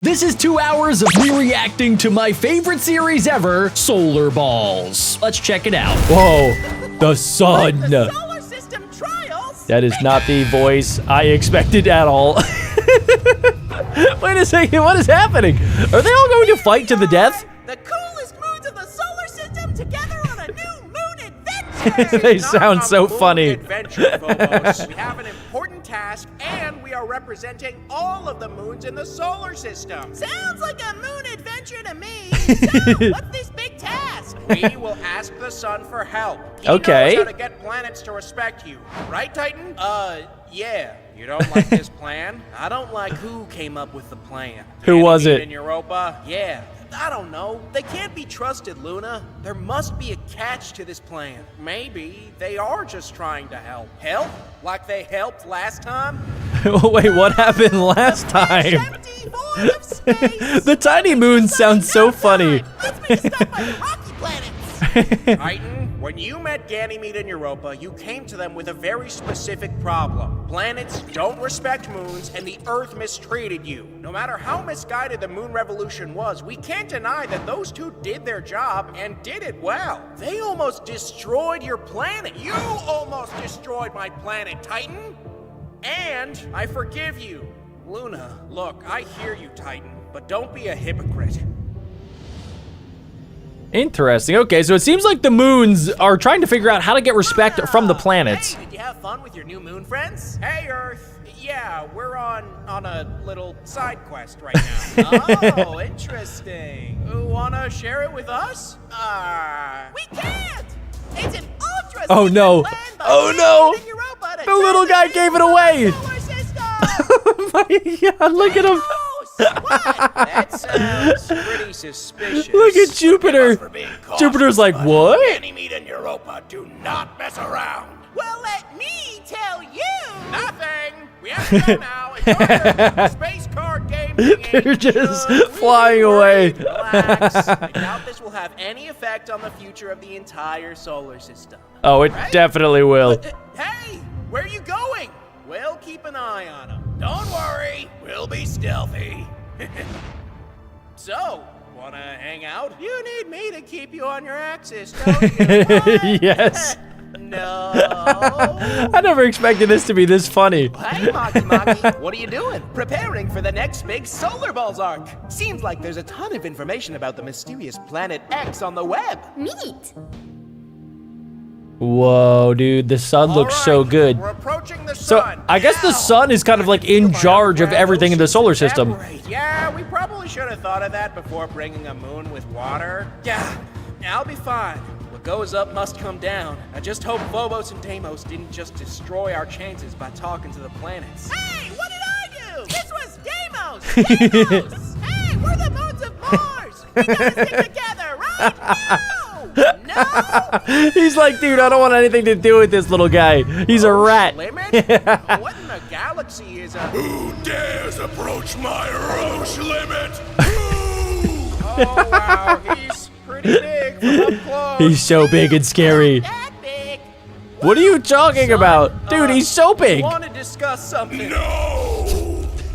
This is 2 hours of me reacting to my favorite series ever, Solar Balls. Let's check it out. Whoa, the sun. The solar system trials. That is not the voice I expected at all. Wait a second, what is happening? Are they all going to fight to the death? The coolest moons of the solar system together on a new moon adventure. They sound so funny. Adventure, Phobos. We have an important task, and we are representing all of the moons in the solar system. Sounds like a moon adventure to me. So, what's this big task? We will ask the sun for help. He knows how to get planets to respect you. Right, Titan? Yeah. You don't like this plan? I don't like who came up with the plan. Who was it? In Europa? Yeah. I don't know. They can't be trusted, Luna. There must be a catch to this plan. Maybe they are just trying to help. Help? Like they helped last time? Wait, what happened last time? The tiny moon sounds so funny. Let's make a stop by the rocky planets. Titan, when you met Ganymede in Europa, you came to them with a very specific problem. Planets don't respect moons, and the Earth mistreated you. No matter how misguided the moon revolution was, we can't deny that those two did their job and did it well. They almost destroyed your planet. You almost destroyed my planet, Titan. And I forgive you. Luna, look, I hear you, Titan, but don't be a hypocrite. Interesting. Okay, so it seems like the moons are trying to figure out how to get respect from the planets. Hey, did you have fun with your new moon friends? Hey, Earth. Yeah, we're on a little side quest right now. Oh, interesting. Wanna share it with us? We can't! It's an ultra Oh no! Oh no! The little guy gave it away! Oh my god, look at him! What? That sounds pretty suspicious. Look at Jupiter. Jupiter's like, what? Ganymede and Europa do not mess around. Well, let me tell you. Nothing. We have to go now. Enjoy space card game. They're just flying away. Relax. I doubt this will have any effect on the future of the entire solar system. Oh, it definitely will. Hey, where are you going? We'll keep an eye on him. Don't worry, we'll be stealthy. So, wanna hang out? You need me to keep you on your axis, don't you? Yes. No. I never expected this to be this funny. Hey, Maki, what are you doing? Preparing for the next big Solar Balls arc. Seems like there's a ton of information about the mysterious planet X on the web. Neat. Whoa, dude, the sun looks so good. We're approaching the sun. So, I guess the sun is kind of like in charge of everything in the solar system. Yeah, we probably should have thought of that before bringing a moon with water. Yeah, I'll be fine. What goes up must come down. I just hope Phobos and Deimos didn't just destroy our chances by talking to the planets. Hey, what did I do? This was Deimos! Deimos! Hey, we're the moons of Mars! We gotta stick together, right? No! He's like, dude, I don't want anything to do with this little guy. He's a rat. Limit? What in the galaxy is a... Who dares approach my Roche limit? Oh, wow, he's pretty big from up close. He's so big and scary. That big. What are you talking about? Dude, he's so big. I want to discuss something. No!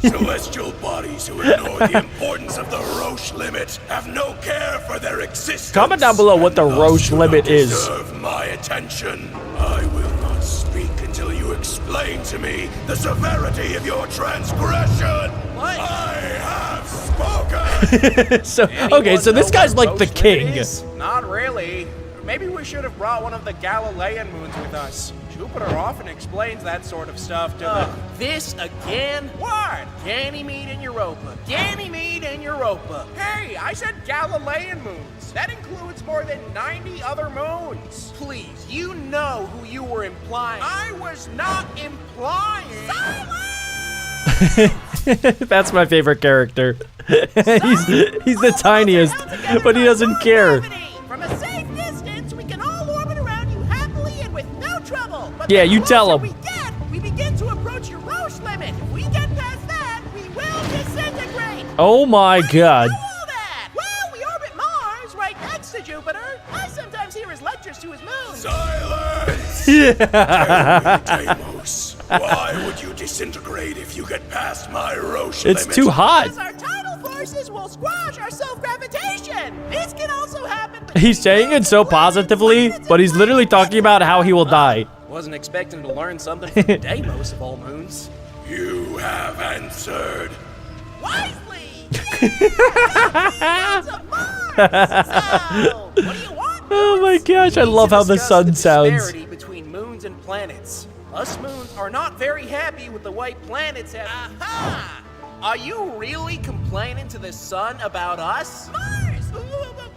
Celestial bodies who ignore the importance of the Roche limit have no care for their existence. Comment down below what the and thus Roche do limit not is. deserve my attention. I will not speak until you explain to me the severity of your transgression. What? I have spoken. So, okay, so this guy's like the king. Not really. Maybe we should have brought one of the Galilean moons with us. Jupiter often explains that sort of stuff to the... This again? What? Ganymede and Europa. Ganymede and Europa. Hey, I said Galilean moons. That includes more than 90 other moons. Please, you know who you were implying. I was not implying... Silence! That's my favorite character. he's the tiniest, but he doesn't care. From a safe distance, we can all orbit around you happily and with no trouble. But Yeah, you tell him. We begin to approach your Roche limit. If we get past that, we will disintegrate. Oh my god. All that. Well, we orbit Mars, right next to Jupiter. I sometimes hear his lectures to his moon. Silence! Yeah. Deimos, why would you disintegrate if you get past my Roche limit? It's too hot. Our tidal force forces will squash our self-gravitation. This can also happen. He's saying it so positively, but he's literally talking about how he will die. Wasn't expecting to learn something from Deimos of all moons. You have answered. Wisely! Of Mars! So, what do you want? Oh my gosh, I love how the sun sounds. Disparity between moons and planets. Us moons are not very happy with the way planets have. Aha! Are you really complaining to the sun about us? Mars!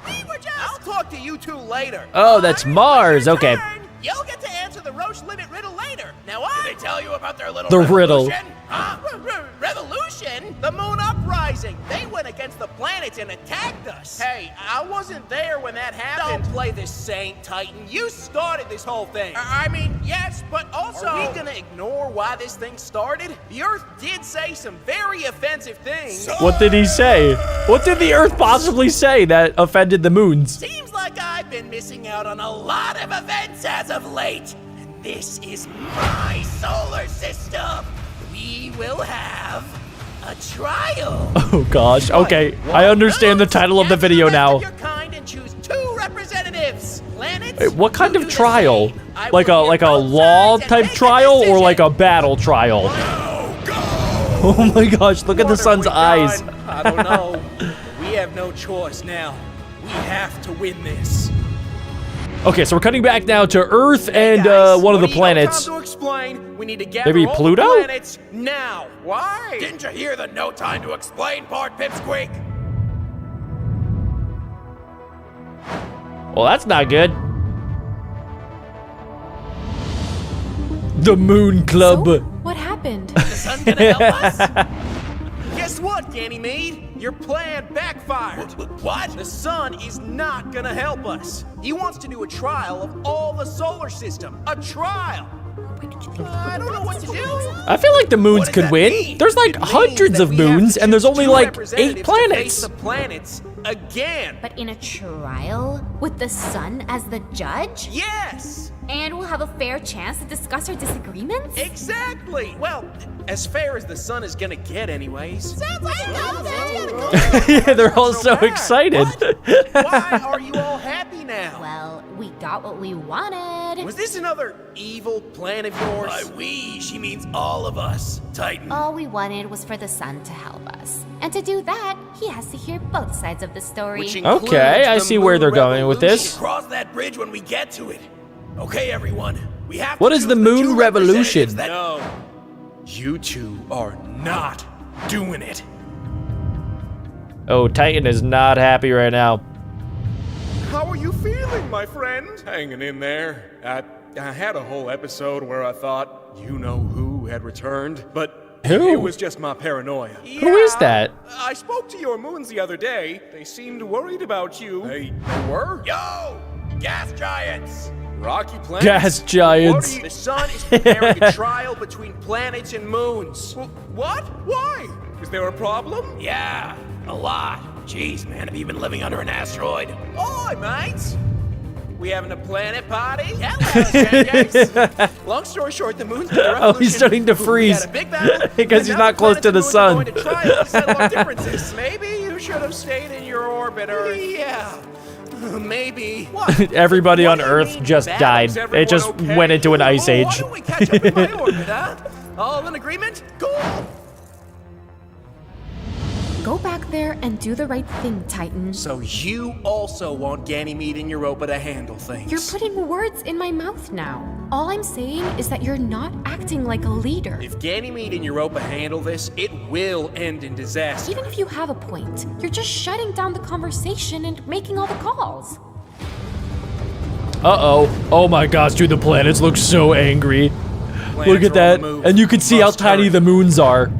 We were just. I'll talk to you two later. Oh, that's Mars. Okay. You'll get to answer the Roche limit riddle later. Now what? Did they tell you about their little The riddle. revolution? Huh? Revolution? The moon uprising. They went against the planets and attacked us. Hey, I wasn't there when that happened. Don't play this Saint Titan. You started this whole thing. I mean, yes, but also... Are we gonna ignore why this thing started? The Earth did say some very offensive things. What did he say? What did the Earth possibly say that offended the moons? Seems like I've been missing out on a lot of events as of late. And this is my solar system. We will have a trial. Oh gosh. Okay, I understand the title of the video now. Your kind and choose 2 representatives. Planets. Wait, what kind will of do the trial? same. I Like will a hear both law sides and type make a trial or decision. like a battle trial? Oh my gosh, look at the What have sun's we eyes. done? I don't know. We have no choice now. We have to win this. Okay, so we're cutting back now to Earth and Guys, one of the what do you got planets. time to explain? We need to gather Maybe all Pluto? the planets now. Why? Didn't you hear the no time to explain part, Pipsqueak? Well, that's not good. The Moon Club. So, what happened? The sun gonna help us? Guess what, Ganymede? Your plan backfired. What? The sun is not gonna help us. He wants to do a trial of all the solar system. A trial. I don't know what to do. I feel like the moons What does could that win. mean? There's like It means hundreds that of we have moons to and there's choose only 2 like 8 representatives to face planets. the planets again. But in a trial? With the sun as the judge? Yes. And we'll have a fair chance to discuss our disagreements? Exactly. Well, as fair as the sun is gonna get, anyways. Sounds like They're all so excited. Why are you all happy now? Well, we got what we wanted. Was this another evil plan of yours? By we, she means all of us, Titan. All we wanted was for the sun to help us. And to do that, he has to hear both sides of the story. Which includes Okay, I the see where moon they're going with revolution. this. Cross that bridge when we get to it. Okay, everyone. We have What to is the choose moon 2 revolution? representatives that- No, you two are not doing it. Oh, Titan is not happy right now. How are you feeling, my friend? Hanging in there. I had a whole episode where I thought you-know-who had returned, but Who? it was just my paranoia. Who is that? I spoke to your moons the other day. They seemed worried about you. They were? Yo! Gas giants! Rocky planets? Gas giants. The sun is preparing a trial between planets and moons. What? Why? Is there a problem? Yeah, a lot. Jeez, man, have you been living under an asteroid? Oi, mates! We having a planet party? Hello, Long story short, the moon's been a revolution. Oh, he's starting to freeze. We had a big battle, Because and he's now not close to the planets sun. are going to try to settle our differences. Maybe you should have stayed in your orbit, Earth. Yeah. Maybe. What? Everybody on What do you Earth mean, just Bab? died. Is It everyone just okay? went into an ice Oh, age. Why don't we catch up in my orbit, huh? All in agreement? Cool. Go back there and do the right thing, Titan. So you also want Ganymede and Europa to handle things? You're putting words in my mouth now. All I'm saying is that you're not acting like a leader. If Ganymede and Europa handle this, it will end in disaster. Even if you have a point, you're just shutting down the conversation and making all the calls. Uh-oh. Oh my gosh, dude, the planets look so angry. Look at Planets are on that. the move. And you can see how Must tiny hurry. the moons are.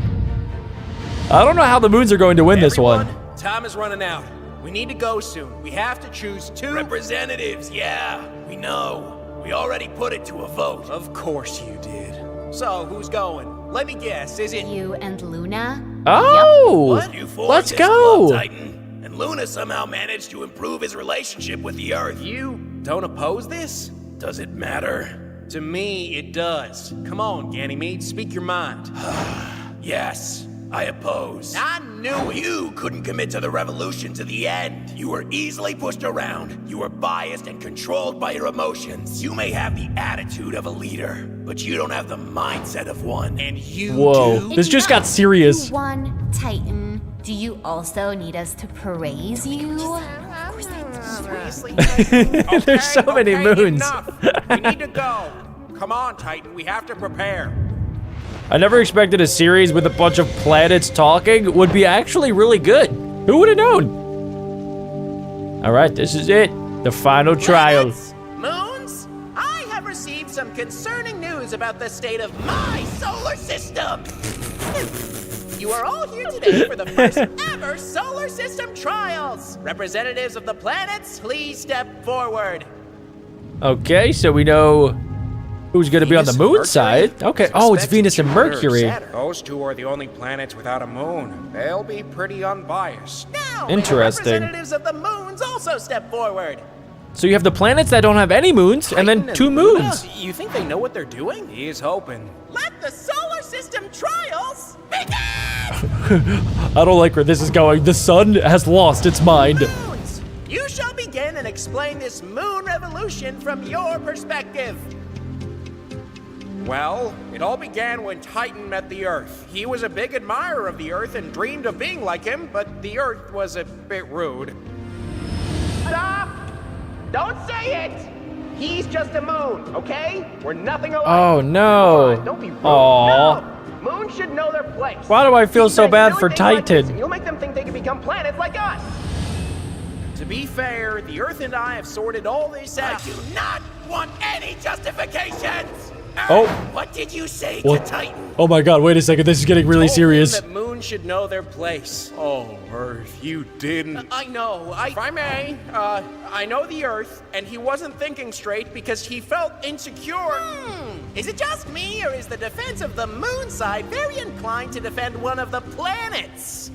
I don't know how the moons are going to win this one. Everyone, time is running out. We need to go soon. We have to choose 2 Representatives, yeah, we know. We already put it to a vote. Of course you did. So, who's going? Let me guess, is it... You and Luna? Oh! What? You formed Let's this go! club, Titan, and Luna somehow managed to improve his relationship with the Earth. You don't oppose this? Does it matter? To me, it does. Come on, Ganymede, speak your mind. Yes. I oppose. I knew it. You couldn't commit to the revolution to the end. You were easily pushed around. You were biased and controlled by your emotions. You may have the attitude of a leader, but you don't have the mindset of one. And you Whoa, do? this just got serious. You won, Titan. Do you also need us to praise you? Seriously? There's so many moons. Enough. We need to go. Come on, Titan. We have to prepare. I never expected a series with a bunch of planets talking would be actually really good. Who would have known? All right, this is it. The final trial. Planets, moons, I have received some concerning news about the state of my solar system. You are all here today for the first ever solar system trials. Representatives of the planets, please step forward. Okay, so we know who's gonna be on the moon side. Okay, oh, it's Venus and Mercury. Those two are the only planets without a moon. They'll be pretty unbiased. Now, Interesting. may the representatives of the moons also step forward. So you have the planets that don't have any moons, and then 2 moons. You think they know what they're doing? He's hoping. Let the solar system trials begin! I don't like where this is going. The sun has lost its mind. Moons, you shall begin and explain this moon revolution from your perspective. Well, it all began when Titan met the Earth. He was a big admirer of the Earth and dreamed of being like him, but the Earth was a bit rude. Stop! Don't say it! He's just a moon, okay? We're nothing alike. Oh no. Come on, don't be rude. Aww. No! Moons should know their place. Why do I feel so bad for Titan? You'll make them think they can become planets like us. To be fair, the Earth and I have sorted all this out. I do not want any justifications. Oh. What did you say What? to Titan? Oh my god, wait a second, this is getting really Told serious. them that moons should know their place. Oh, Earth, you didn't. I know. If I may, I know the Earth, and he wasn't thinking straight because he felt insecure. Is it just me, or is the defense of the moon side very inclined to defend one of the planets?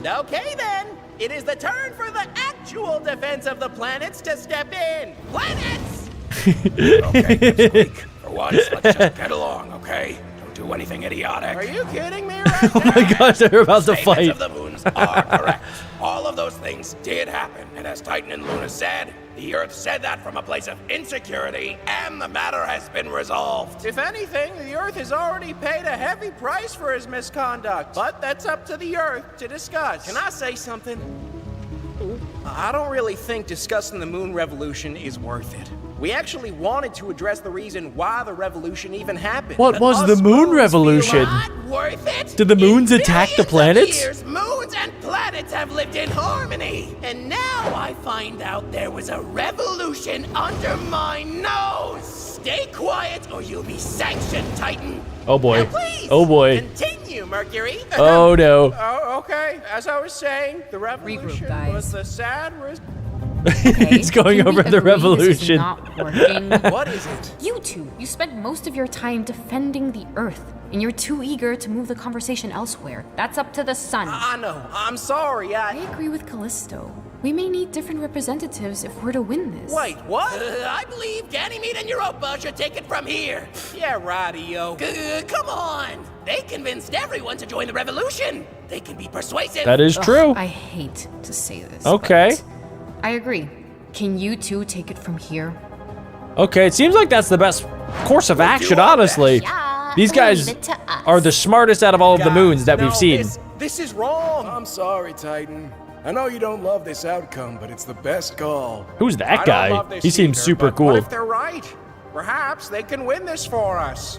Okay then, it is the turn for the actual defense of the planets to step in. Planets! Okay, Pipsqueak. For once, let's just get along, okay? Don't do anything idiotic. Are you kidding me right Oh my gosh, they're about to Statements fight. of the moons are correct. All of those things did happen, and as Titan and Luna said, the Earth said that from a place of insecurity, and the matter has been resolved. If anything, the Earth has already paid a heavy price for his misconduct. But that's up to the Earth to discuss. Can I say something? I don't really think discussing the moon revolution is worth it. We actually wanted to address the reason why the revolution even happened. What was Us the moon moons revolution? Not worth it? Did the moons In attack the billions of planets? years, moons and planets have lived in harmony. And now I find out there was a revolution under my nose. Stay quiet or you'll be sanctioned, Titan. Oh boy. Now please, Oh boy. continue, Mercury. Oh no. Oh, okay. As I was saying, the revolution guys. was the sad He's going Can we over the agree this is revolution. not working? What is it? You two, you spent most of your time defending the Earth, and you're too eager to move the conversation elsewhere. That's up to the sun. I know. I'm sorry. I agree with Callisto. We may need different representatives if we're to win this. Wait, what? I believe Ganymede and Europa should take it from here. Yeah, radio. Come on. They convinced everyone to join the revolution. They can be persuasive. That is true. I hate to say this. Okay. but I agree. Can you two take it from here? Okay, it seems like that's the best course of action, our honestly. Yeah, These guys leave it to us. are the smartest out of all of the moons that No, we've seen. This is wrong. I'm sorry, Titan. I know you don't love this outcome, but it's the best call. Who's I that don't guy? love this He seems either, super but cool. What if they're right? Perhaps they can win this for us.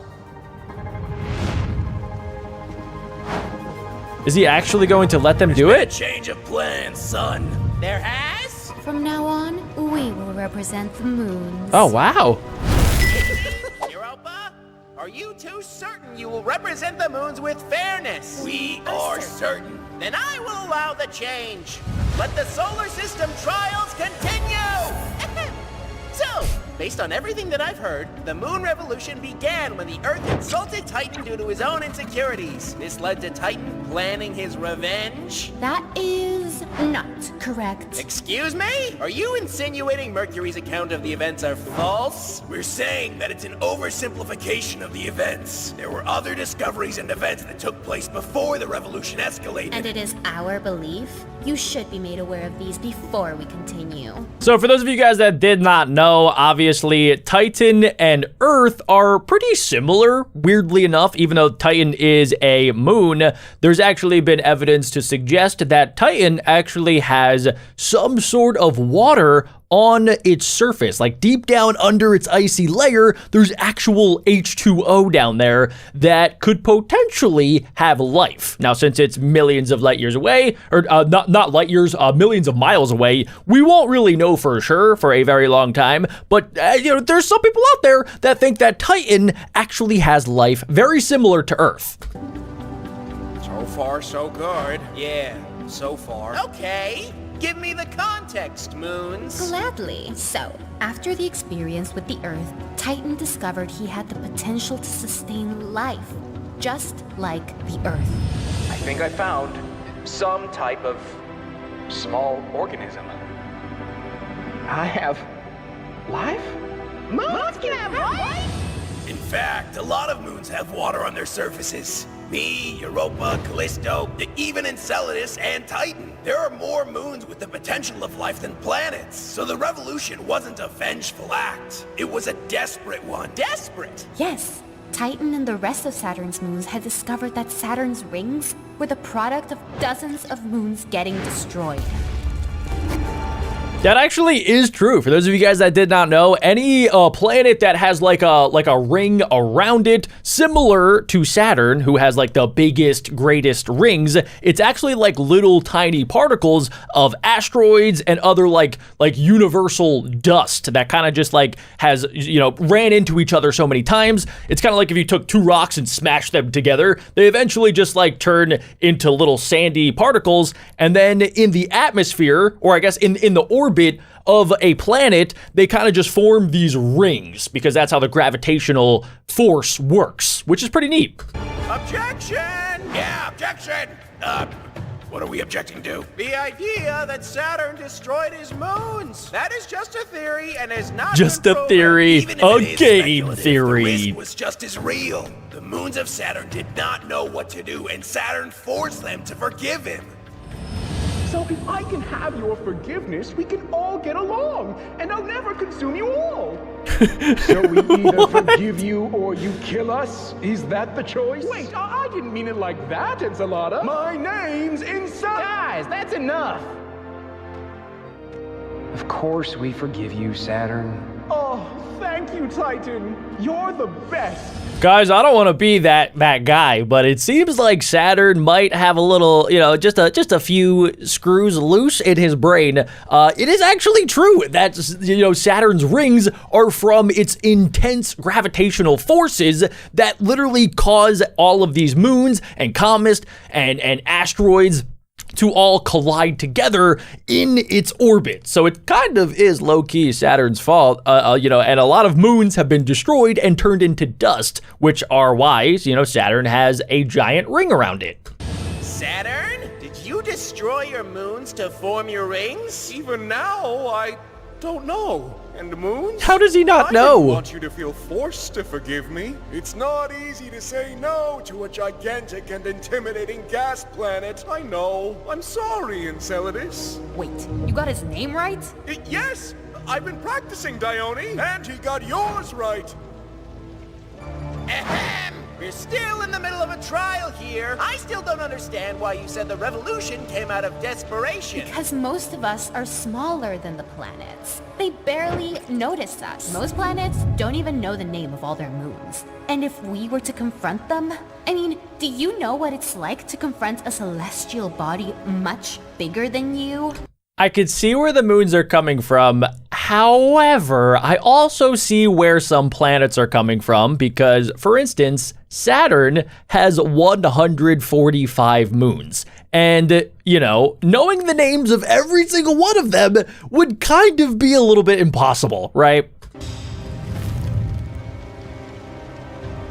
Is he actually going to let them do A it? change of plans, son. There has? From now on, we will represent the moons. Oh, wow. Europa, are you two certain you will represent the moons with fairness? We are certain. Then I will allow the change. Let the solar system trials continue! So, based on everything that I've heard, the moon revolution began when the Earth insulted Titan due to his own insecurities. This led to Titan planning his revenge. That is is not correct. Excuse me? Are you insinuating Mercury's account of the events are false? We're saying that it's an oversimplification of the events. There were other discoveries and events that took place before the revolution escalated. And it is our belief you should be made aware of these before we continue. So for those of you guys that did not know, obviously Titan and Earth are pretty similar, weirdly enough. Even though Titan is a moon, there's actually been evidence to suggest that Titan actually has some sort of water on its surface. Like deep down under its icy layer, there's actual H2O down there that could potentially have life. Now, since it's millions of light years away, or not light years, millions of miles away, we won't really know for sure for a very long time. But there's some people out there that think that Titan actually has life very similar to Earth. So far, so good. Yeah, so far. Okay, give me the context, Moons. Gladly. So, after the experience with the Earth, Titan discovered he had the potential to sustain life, just like the Earth. I think I found some type of small organism. I have life? Moons can have life? In fact, a lot of moons have water on their surfaces. Me, Europa, Callisto, even Enceladus and Titan. There are more moons with the potential of life than planets. So the revolution wasn't a vengeful act. It was a desperate one. Desperate? Yes, Titan and the rest of Saturn's moons had discovered that Saturn's rings were the product of dozens of moons getting destroyed. That actually is true. For those of you guys that did not know, any planet that has like a ring around it, similar to Saturn, who has like the biggest, greatest rings, it's actually like little tiny particles of asteroids and other like universal dust that kind of just like has, ran into each other so many times. It's kind of like if you took two rocks and smashed them together, they eventually just like turn into little sandy particles. And then in the atmosphere, or I guess in the orbit of a planet, they kind of just form these rings because that's how the gravitational force works, which is pretty neat. Objection! Yeah, objection! What are we objecting to? The idea that Saturn destroyed his moons. That is just a theory and is not Just been a proven. theory, Even if a it is game speculative, theory. The risk was just as real. The moons of Saturn did not know what to do, and Saturn forced them to forgive him. So if I can have your forgiveness, we can all get along, and I'll never consume you all. So we either forgive you or you kill us? Is that the choice? Wait, I didn't mean it like that, Ensalada. My name's Inside. Guys, that's enough. Of course we forgive you, Saturn. Oh, thank you, Titan. You're the best. Guys, I don't want to be that guy, but it seems like Saturn might have a little, just a few screws loose in his brain. It is actually true that, Saturn's rings are from its intense gravitational forces that literally cause all of these moons and comets and asteroids to all collide together in its orbit. So it kind of is low-key Saturn's fault, and a lot of moons have been destroyed and turned into dust, which are why, Saturn has a giant ring around it. Saturn? Did you destroy your moons to form your rings? Even now, I don't know. And Moons? How does he not I know? didn't want you to feel forced to forgive me. It's not easy to say no to a gigantic and intimidating gas planet. I know. I'm sorry, Enceladus. Wait, you got his name right? Yes, I've been practicing, Dione, and he got yours right. Ahem! We're still in the middle of a trial here. I still don't understand why you said the revolution came out of desperation. Because most of us are smaller than the planets. They barely notice us. Most planets don't even know the name of all their moons. And if we were to confront them, do you know what it's like to confront a celestial body much bigger than you? I could see where the moons are coming from. However, I also see where some planets are coming from because, for instance, Saturn has 145 moons. And, knowing the names of every single one of them would kind of be a little bit impossible, right?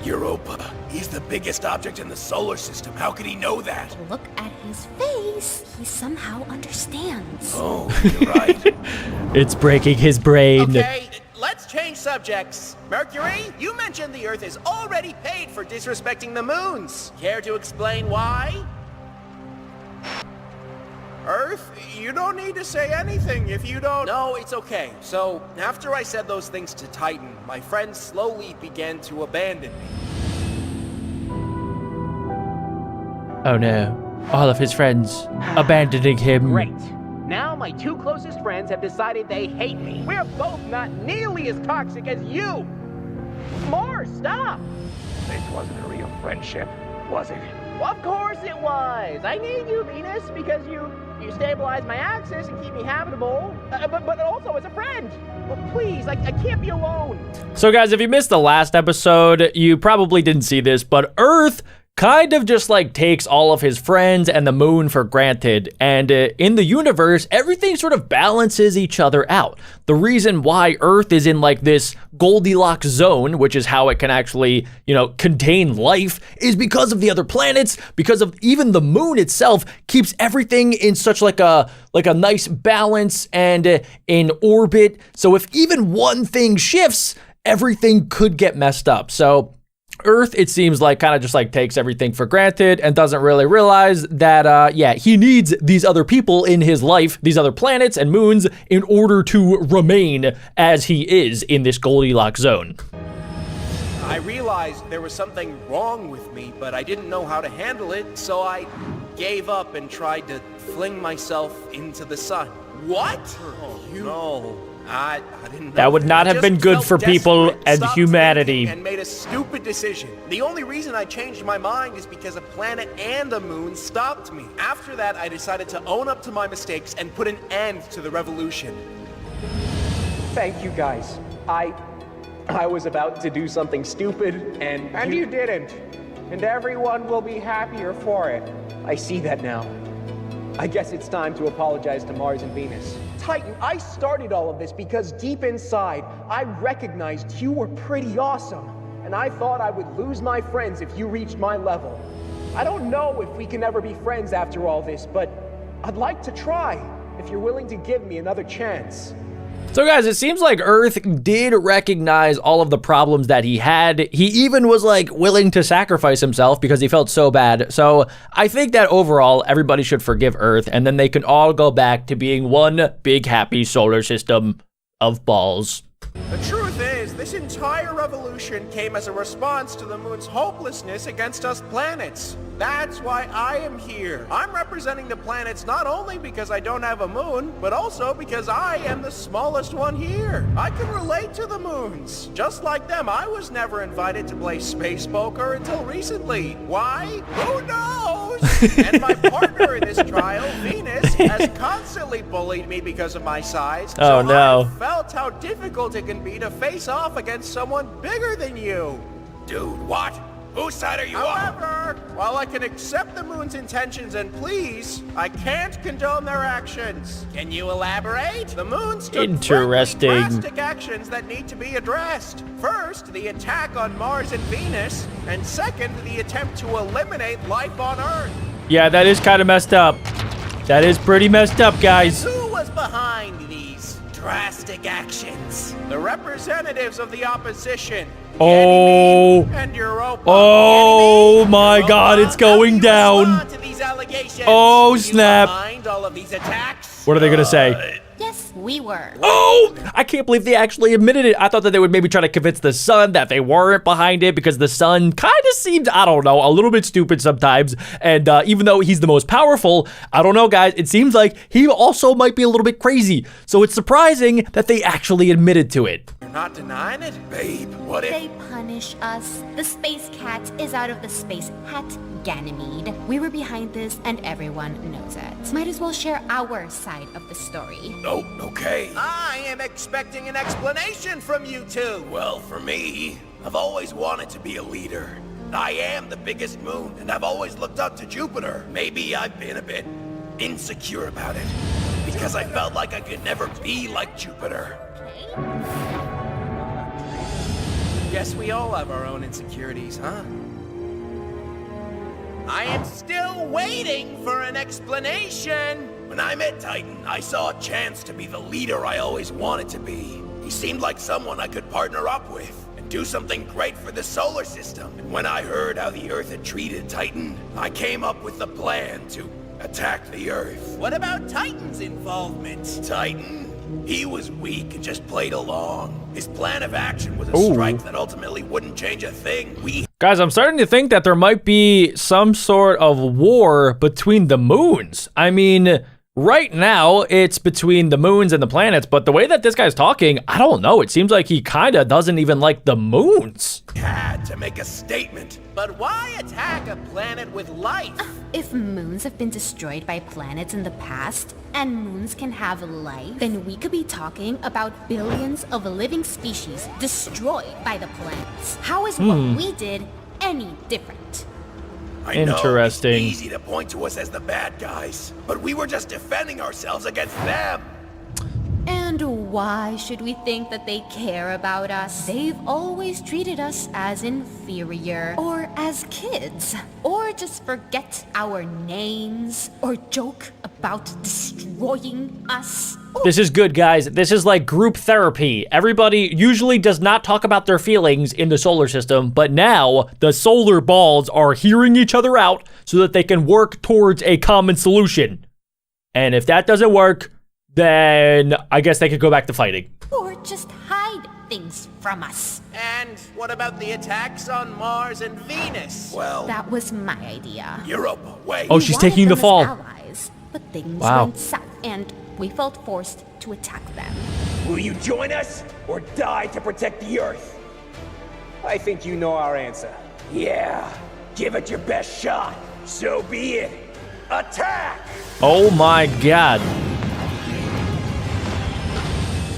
Europa, is the biggest object in the solar system. How could he know that? Look at his face. He somehow understands. Oh, you're right. It's breaking his brain. Okay, let's change subjects. Mercury, you mentioned the Earth is already paid for disrespecting the moons. Care to explain why? Earth, you don't need to say anything if you don't... No, it's okay. So, after I said those things to Titan, my friends slowly began to abandon me. Oh no. All of his friends abandoning him. Great. Now my two closest friends have decided they hate me. We're both not nearly as toxic as you. Mars, stop! This wasn't a real friendship, was it? Well, of course it was. I need you, Venus, because you stabilize my axis and keep me habitable, but also as a friend. But please, I can't be alone. So guys, if you missed the last episode, you probably didn't see this, but Earth kind of just like takes all of his friends and the moon for granted. And in the universe, everything sort of balances each other out. The reason why Earth is in like this Goldilocks zone, which is how it can actually, contain life, is because of the other planets, because of even the moon itself keeps everything in such like a nice balance and in orbit. So if even one thing shifts, everything could get messed up. So Earth, it seems like, kind of just like takes everything for granted and doesn't really realize that, he needs these other people in his life, these other planets and moons, in order to remain as he is in this Goldilocks zone. I realized there was something wrong with me, but I didn't know how to handle it, so I gave up and tried to fling myself into the sun. What? Oh, no. I didn't know. That would not have been good for people and humanity. And made a stupid decision. The only reason I changed my mind is because a planet and a moon stopped me. After that, I decided to own up to my mistakes and put an end to the revolution. Thank you, guys. I was about to do something stupid, and you didn't. And everyone will be happier for it. I see that now. I guess it's time to apologize to Mars and Venus. Titan, I started all of this because deep inside, I recognized you were pretty awesome. And I thought I would lose my friends if you reached my level. I don't know if we can ever be friends after all this, but I'd like to try, if you're willing to give me another chance. So guys, it seems like Earth did recognize all of the problems that he had. He even was like willing to sacrifice himself because he felt so bad. So I think that overall, everybody should forgive Earth, and then they can all go back to being one big happy solar system of balls. The truth is, this entire revolution came as a response to the moon's hopelessness against us planets. That's why I am here. I'm representing the planets not only because I don't have a moon, but also because I am the smallest one here. I can relate to the moons. Just like them, I was never invited to play space poker until recently. Why? Who knows? And my partner in this trial, Venus, has constantly bullied me because of my size. Oh, no. I felt how difficult it can be to face off against someone bigger than you. Dude, what? Whose side are you on? However, while I can accept the moon's intentions and pleas, I can't condone their actions. Can you elaborate? The moon's took Interesting. drastic actions that need to be addressed. First, the attack on Mars and Venus, and second, the attempt to eliminate life on Earth. Yeah, that is kind of messed up. That is pretty messed up, guys. And who was behind these drastic actions? The representatives of the opposition. Oh. And Europa. Oh my God, it's going down. Oh snap. All of these attacks? What are they gonna say? Yes, we were. Oh, I can't believe they actually admitted it. I thought that they would maybe try to convince the sun that they weren't behind it because the sun kind of seemed, I don't know, a little bit stupid sometimes. And even though he's the most powerful, I don't know, guys, it seems like he also might be a little bit crazy. So it's surprising that they actually admitted to it. You're not denying it? Babe, what if... They punish us. The space cat is out of the space hat, Ganymede. We were behind this, and everyone knows it. Might as well share our side of the story. Oh, okay. I am expecting an explanation from you two. Well, for me, I've always wanted to be a leader. I am the biggest moon, and I've always looked up to Jupiter. Maybe I've been a bit insecure about it, because I felt like I could never be like Jupiter. Guess we all have our own insecurities, huh? I am still waiting for an explanation. When I met Titan, I saw a chance to be the leader I always wanted to be. He seemed like someone I could partner up with and do something great for the solar system. And when I heard how the Earth had treated Titan, I came up with the plan to attack the Earth. What about Titan's involvement? Titan? He was weak and just played along. His plan of action was a strike that ultimately wouldn't change a thing. Guys, I'm starting to think that there might be some sort of war between the moons. I mean, right now it's between the moons and the planets, but the way that this guy's talking, I don't know. It seems like he kind of doesn't even like the moons. Had to make a statement. But why attack a planet with life? If moons have been destroyed by planets in the past, and moons can have life, then we could be talking about billions of living species destroyed by the planets. How is what we did any different? I know Interesting. it's easy to point to us as the bad guys, but we were just defending ourselves against them. And why should we think that they care about us? They've always treated us as inferior, or as kids, or just forget our names, or joke about destroying us. This is good, guys. This is like group therapy. Everybody usually does not talk about their feelings in the solar system, but now the solar balls are hearing each other out so that they can work towards a common solution. And if that doesn't work, then I guess they could go back to fighting. Or just hide things from us. And what about the attacks on Mars and Venus? Well, That was my idea. Europa, wait. Oh, We she's wanted taking the them as fall. allies, but things Wow. went south, and we felt forced to attack them. Will you join us or die to protect the Earth? I think you know our answer. Yeah, give it your best shot. So be it. Attack! Oh my god.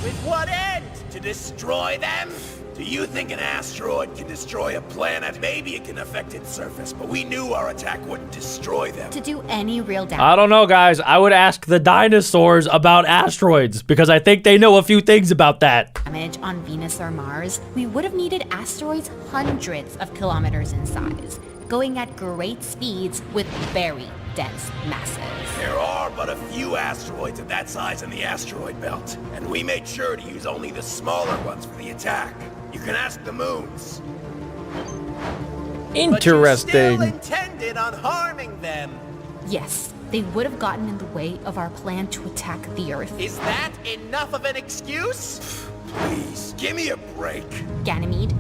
With what end? To destroy them? Do you think an asteroid can destroy a planet? Maybe it can affect its surface, but we knew our attack wouldn't destroy them. To do any real damage. I don't know, guys. I would ask the dinosaurs about asteroids because I think they know a few things about that. Damage on Venus or Mars, we would have needed asteroids hundreds of kilometers in size, going at great speeds with very dense masses. There are but a few asteroids of that size in the asteroid belt, and we made sure to use only the smaller ones for the attack. You can ask the moons. But you Interesting. still intended on harming them. Yes, they would have gotten in the way of our plan to attack the Earth. Is that enough of an excuse? Please, give me a break. Ganymede,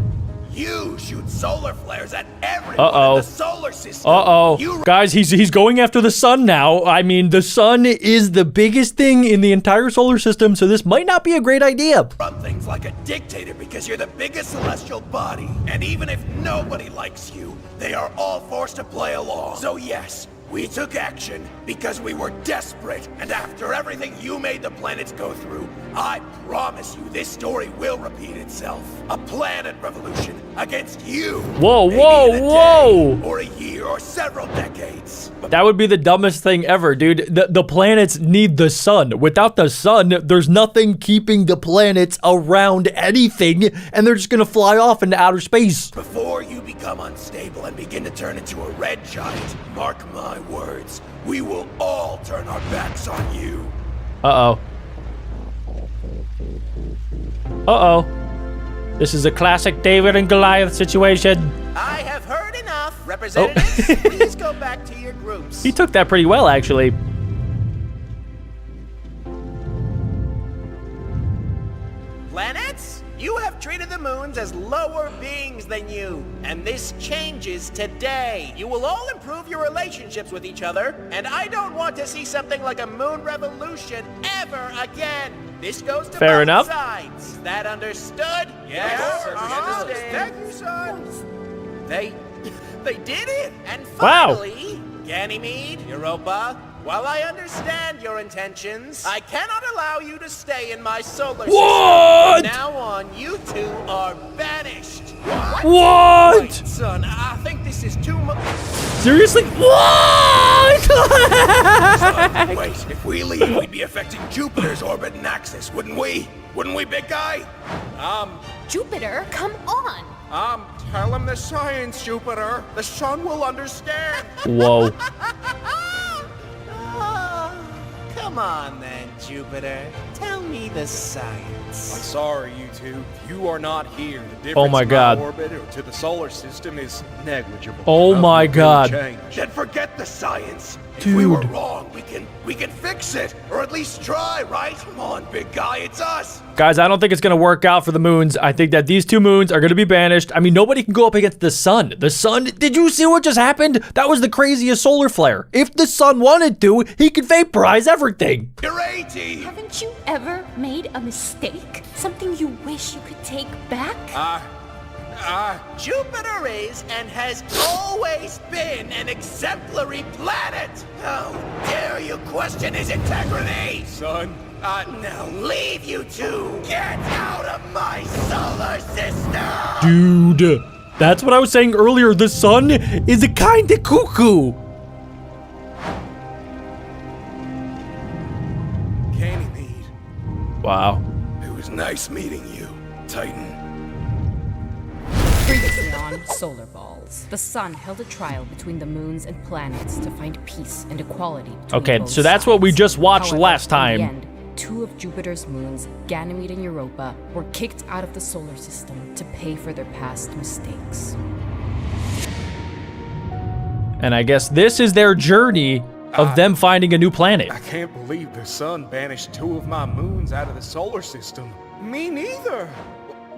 You shoot solar flares at everyone Uh-oh. in the solar system. Uh-oh. You Guys, he's going after the sun now. I mean, the sun is the biggest thing in the entire solar system, so this might not be a great idea. run things like a dictator because you're the biggest celestial body. And even if nobody likes you, they are all forced to play along. So yes, we took action because we were desperate. And after everything you made the planets go through, I promise you this story will repeat itself. A planet revolution against you. Whoa, Maybe whoa, in a whoa. day, or a year, or several decades. But That would be the dumbest thing ever, dude. The planets need the sun. Without the sun, there's nothing keeping the planets around anything, and they're just gonna fly off into outer space. before you become unstable and begin to turn into a red giant, mark my words, we will all turn our backs on you. Uh-oh. Uh-oh. This is a classic David and Goliath situation. I have heard enough. Representatives, please go back to your groups. He took that pretty well, actually. Planets, you have treated the moons as lower beings than you, and this changes today. You will all improve your relationships with each other, and I don't want to see something like a moon revolution ever again. This goes to Fair both enough. sides. Is that understood? Yes, we understand. Thank you, son. They did it. And Wow. finally, Ganymede, Europa, while I understand your intentions, I cannot allow you to stay in my solar system. What? From now on, you two are banished. What? Wait, son, I think this is too much. Seriously? What? Son, wait, if we leave, we'd be affecting Jupiter's orbit and axis, wouldn't we? Wouldn't we, big guy? Jupiter, come on! Tell him the science, Jupiter. The sun will understand. Whoa. Come on then, Jupiter. Tell me the science. I'm sorry, you two. You are not here. The difference Oh my God. in my orbit or to the solar system is negligible. Oh my God. Change. Then forget the science. If Dude. we were wrong, we can fix it, or at least try, right? Come on, big guy, it's us. Guys, I don't think it's going to work out for the moons. I think that these two moons are going to be banished. I mean, nobody can go up against the sun. The sun, did you see what just happened? That was the craziest solar flare. If the sun wanted to, he could vaporize everything. You're 80. Haven't you ever made a mistake? Something you wish you could take back? Jupiter is and has always been an Exemplary planet. How dare you question his integrity? Son, Now leave, you two. Get out of my solar system. Dude, that's what I was saying earlier. The sun is a kind of cuckoo. Ganymede. Wow. It was nice meeting you, Titan. Previously on Solar Balls, the sun held a trial between the moons and planets to find peace and equality between Okay, both so that's what we sides. just watched However, last time. In the end, two of Jupiter's moons, Ganymede and Europa, were kicked out of the solar system to pay for their past mistakes. And I guess this is their journey of them finding a new planet. I can't believe the sun banished two of my moons out of the solar system. Me neither.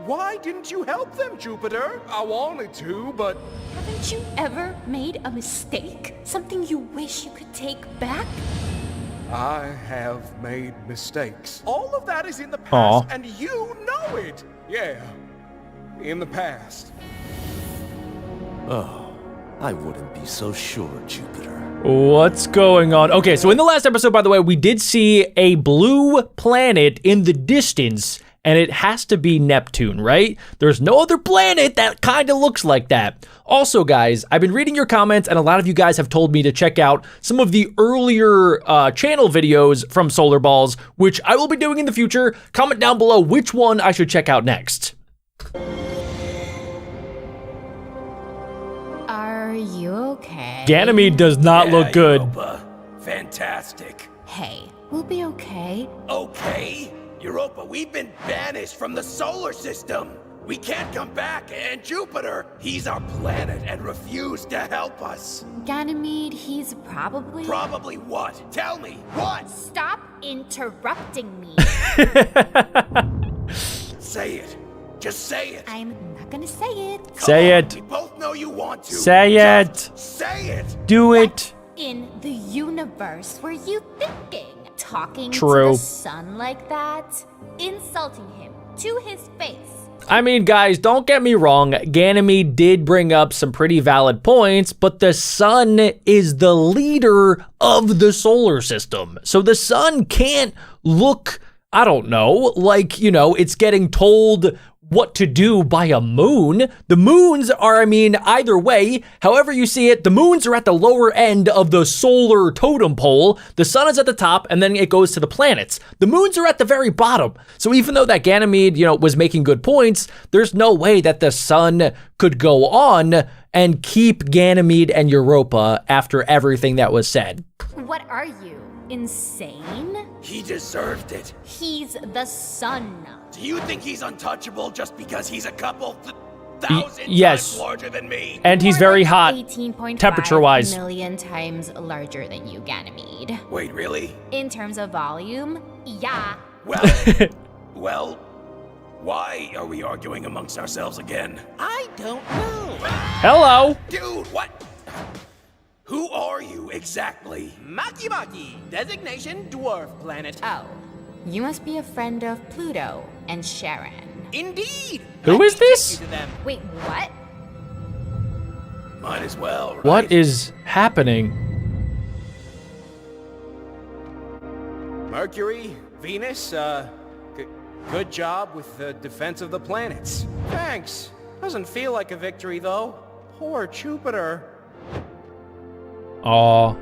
Why didn't you help them, Jupiter? I wanted to, but... Haven't you ever made a mistake? Something you wish you could take back? I have made mistakes. All of that is in the past, and you know it. Yeah, in the past. Oh, I wouldn't be so sure, Jupiter. What's going on? Okay, so in the last episode, by the way, we did see a blue planet in the distance, and it has to be Neptune, right? There's no other planet that kind of looks like that. Also, guys, I've been reading your comments, and a lot of you guys have told me to check out some of the earlier channel videos from Solar Balls, which I will be doing in the future. Comment down below which one I should check out next. Are you okay? Ganymede does not look good. Europa. Fantastic. Hey, we'll be okay. Okay? Europa, we've been banished from the solar system. We can't come back, and Jupiter, he's our planet and refused to help us. Ganymede, he's probably... Probably what? Tell me, what? Stop interrupting me. Say it. Just say it. I'm not gonna say it. Say it. We both know you want to. Say it. Say it. Do it. In the universe were you thinking? Talking True. to the sun like that? Insulting him to his face. I mean, guys, don't get me wrong. Ganymede did bring up some pretty valid points, but the sun is the leader of the solar system. So the sun can't look, I don't know, like, you know, it's getting told what to do by a moon. The moons are, I mean, either way, however you see it, the moons are at the lower end of the solar totem pole. The sun is at the top, and then it goes to the planets. The moons are at the very bottom. So even though that Ganymede, you know, was making good points, there's no way that the sun could go on and keep Ganymede and Europa after everything that was said. What are you? Insane? He deserved it. He's the sun. Do you think he's untouchable just because he's a couple thousand yes. times larger than me? And he's very hot, 18.5 temperature-wise. million times larger than you, Ganymede. Wait, really? In terms of volume, yeah. Well, why are we arguing amongst ourselves again? I don't know. Hello. Dude, what? Who are you exactly? Maki Maki, designation dwarf planet. Oh, you must be a friend of Pluto and Sharon. Indeed. Who is this? Wait, what? Might as well, right? What is happening? Mercury, Venus, good job with the defense of the planets. Thanks. Doesn't feel like a victory, though. Poor Jupiter. Aw.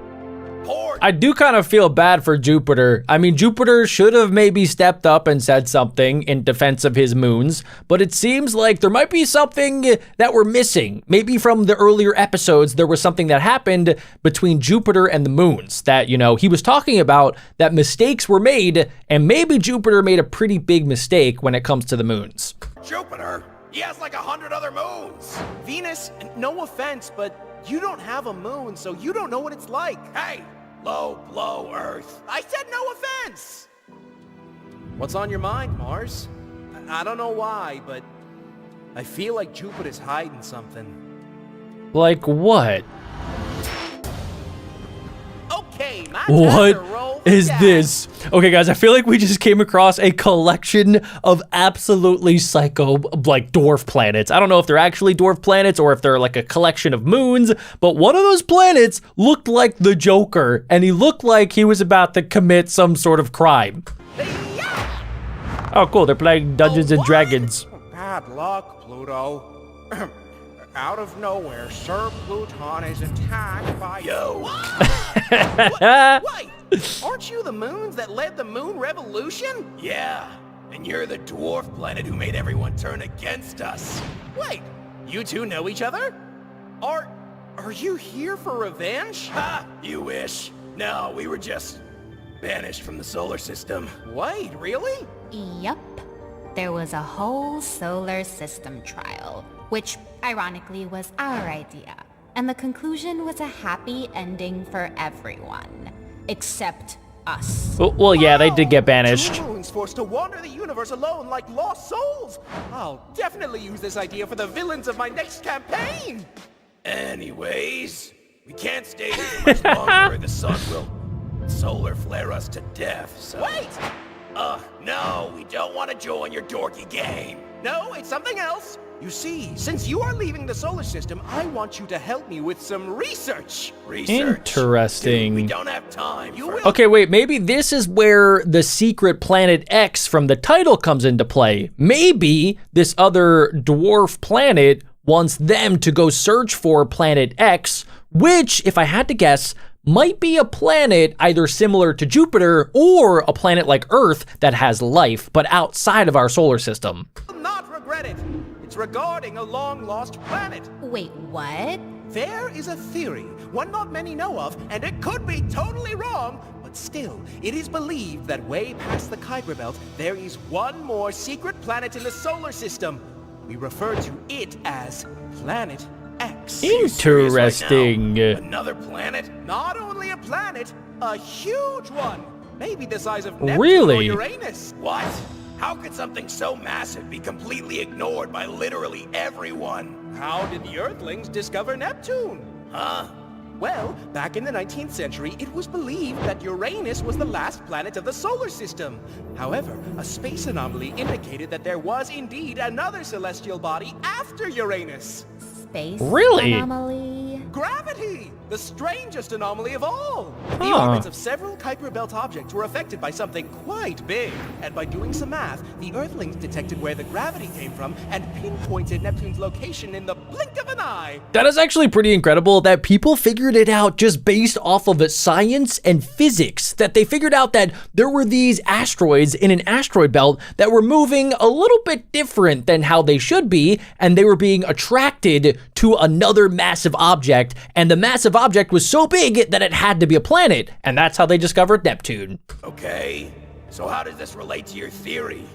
report. I do kind of feel bad for Jupiter. I mean, Jupiter should have maybe stepped up and said something in defense of his moons, but it seems like there might be something that we're missing. Maybe from the earlier episodes, there was something that happened between Jupiter and the moons that, you know, he was talking about, that mistakes were made, and maybe Jupiter made a pretty big mistake when it comes to the moons. Jupiter? He has like 100 other moons. Venus, no offense, but you don't have a moon, so you don't know what it's like. Hey, low blow Earth. I said no offense! What's on your mind, Mars? I don't know why, but I feel like Jupiter's hiding something. Like what? Okay, my time to What roll is the this? Okay, guys, I feel like we just came across a collection of absolutely psycho, like, dwarf planets. I don't know if they're actually dwarf planets or if they're like a collection of moons, but one of those planets looked like the Joker, and he looked like he was about to commit some sort of crime. Oh, cool, they're playing Dungeons and Dragons. Bad luck, Pluto. Out of nowhere, Sir Pluton is attacked by... Yo. Wait! Aren't you the moons that led the moon revolution? Yeah, and you're the dwarf planet who made everyone turn against us. Wait, you two know each other? Are you here for revenge? Ha! You wish. No, we were just banished from the solar system. Wait, really? Yup. There was a whole solar system trial, which ironically was our idea. And the conclusion was a happy ending for everyone, except us. Well, yeah, they did get banished. Two moons forced to wander the universe alone like lost souls. I'll definitely use this idea for the villains of my next campaign. Anyways, we can't stay here much longer or the sun will solar flare us to death, so... Wait! No, we don't want to join your dorky game. No, it's something else. You see, since you are leaving the solar system, I want you to help me with some research. Interesting. Dude, we don't have time. Okay, wait, maybe this is where the secret Planet X from the title comes into play. Maybe this other dwarf planet wants them to go search for Planet X, which, if I had to guess, might be a planet either similar to Jupiter or a planet like Earth that has life, but outside of our solar system. Will not regret it. It's regarding a long-lost planet. Wait, what? There is a theory, one not many know of, and it could be totally wrong, but still, it is believed that way past the Kuiper Belt, there is one more secret planet in the solar system. We refer to it as Planet X. Interesting. Right, another planet? Not only a planet, a huge one. Maybe the size of Neptune Really? or Uranus. What? How could something so massive be completely ignored by literally everyone? How did the Earthlings discover Neptune? Huh? Well, back in the 19th century, it was believed that Uranus was the last planet of the solar system. However, a space anomaly indicated that there was indeed another celestial body after Uranus. Space Really? anomaly? Gravity! The strangest anomaly of all! The orbits of several Kuiper Belt objects were affected by something quite big. And by doing some math, the Earthlings detected where the gravity came from and pinpointed Neptune's location in the blink of an eye. That is actually pretty incredible that people figured it out just based off of science and physics, that they figured out that there were these asteroids in an asteroid belt that were moving a little bit different than how they should be, and they were being attracted to another massive object, and the massive object was so big that it had to be a planet, and that's how they discovered Neptune. Okay, so how does this relate to your theory?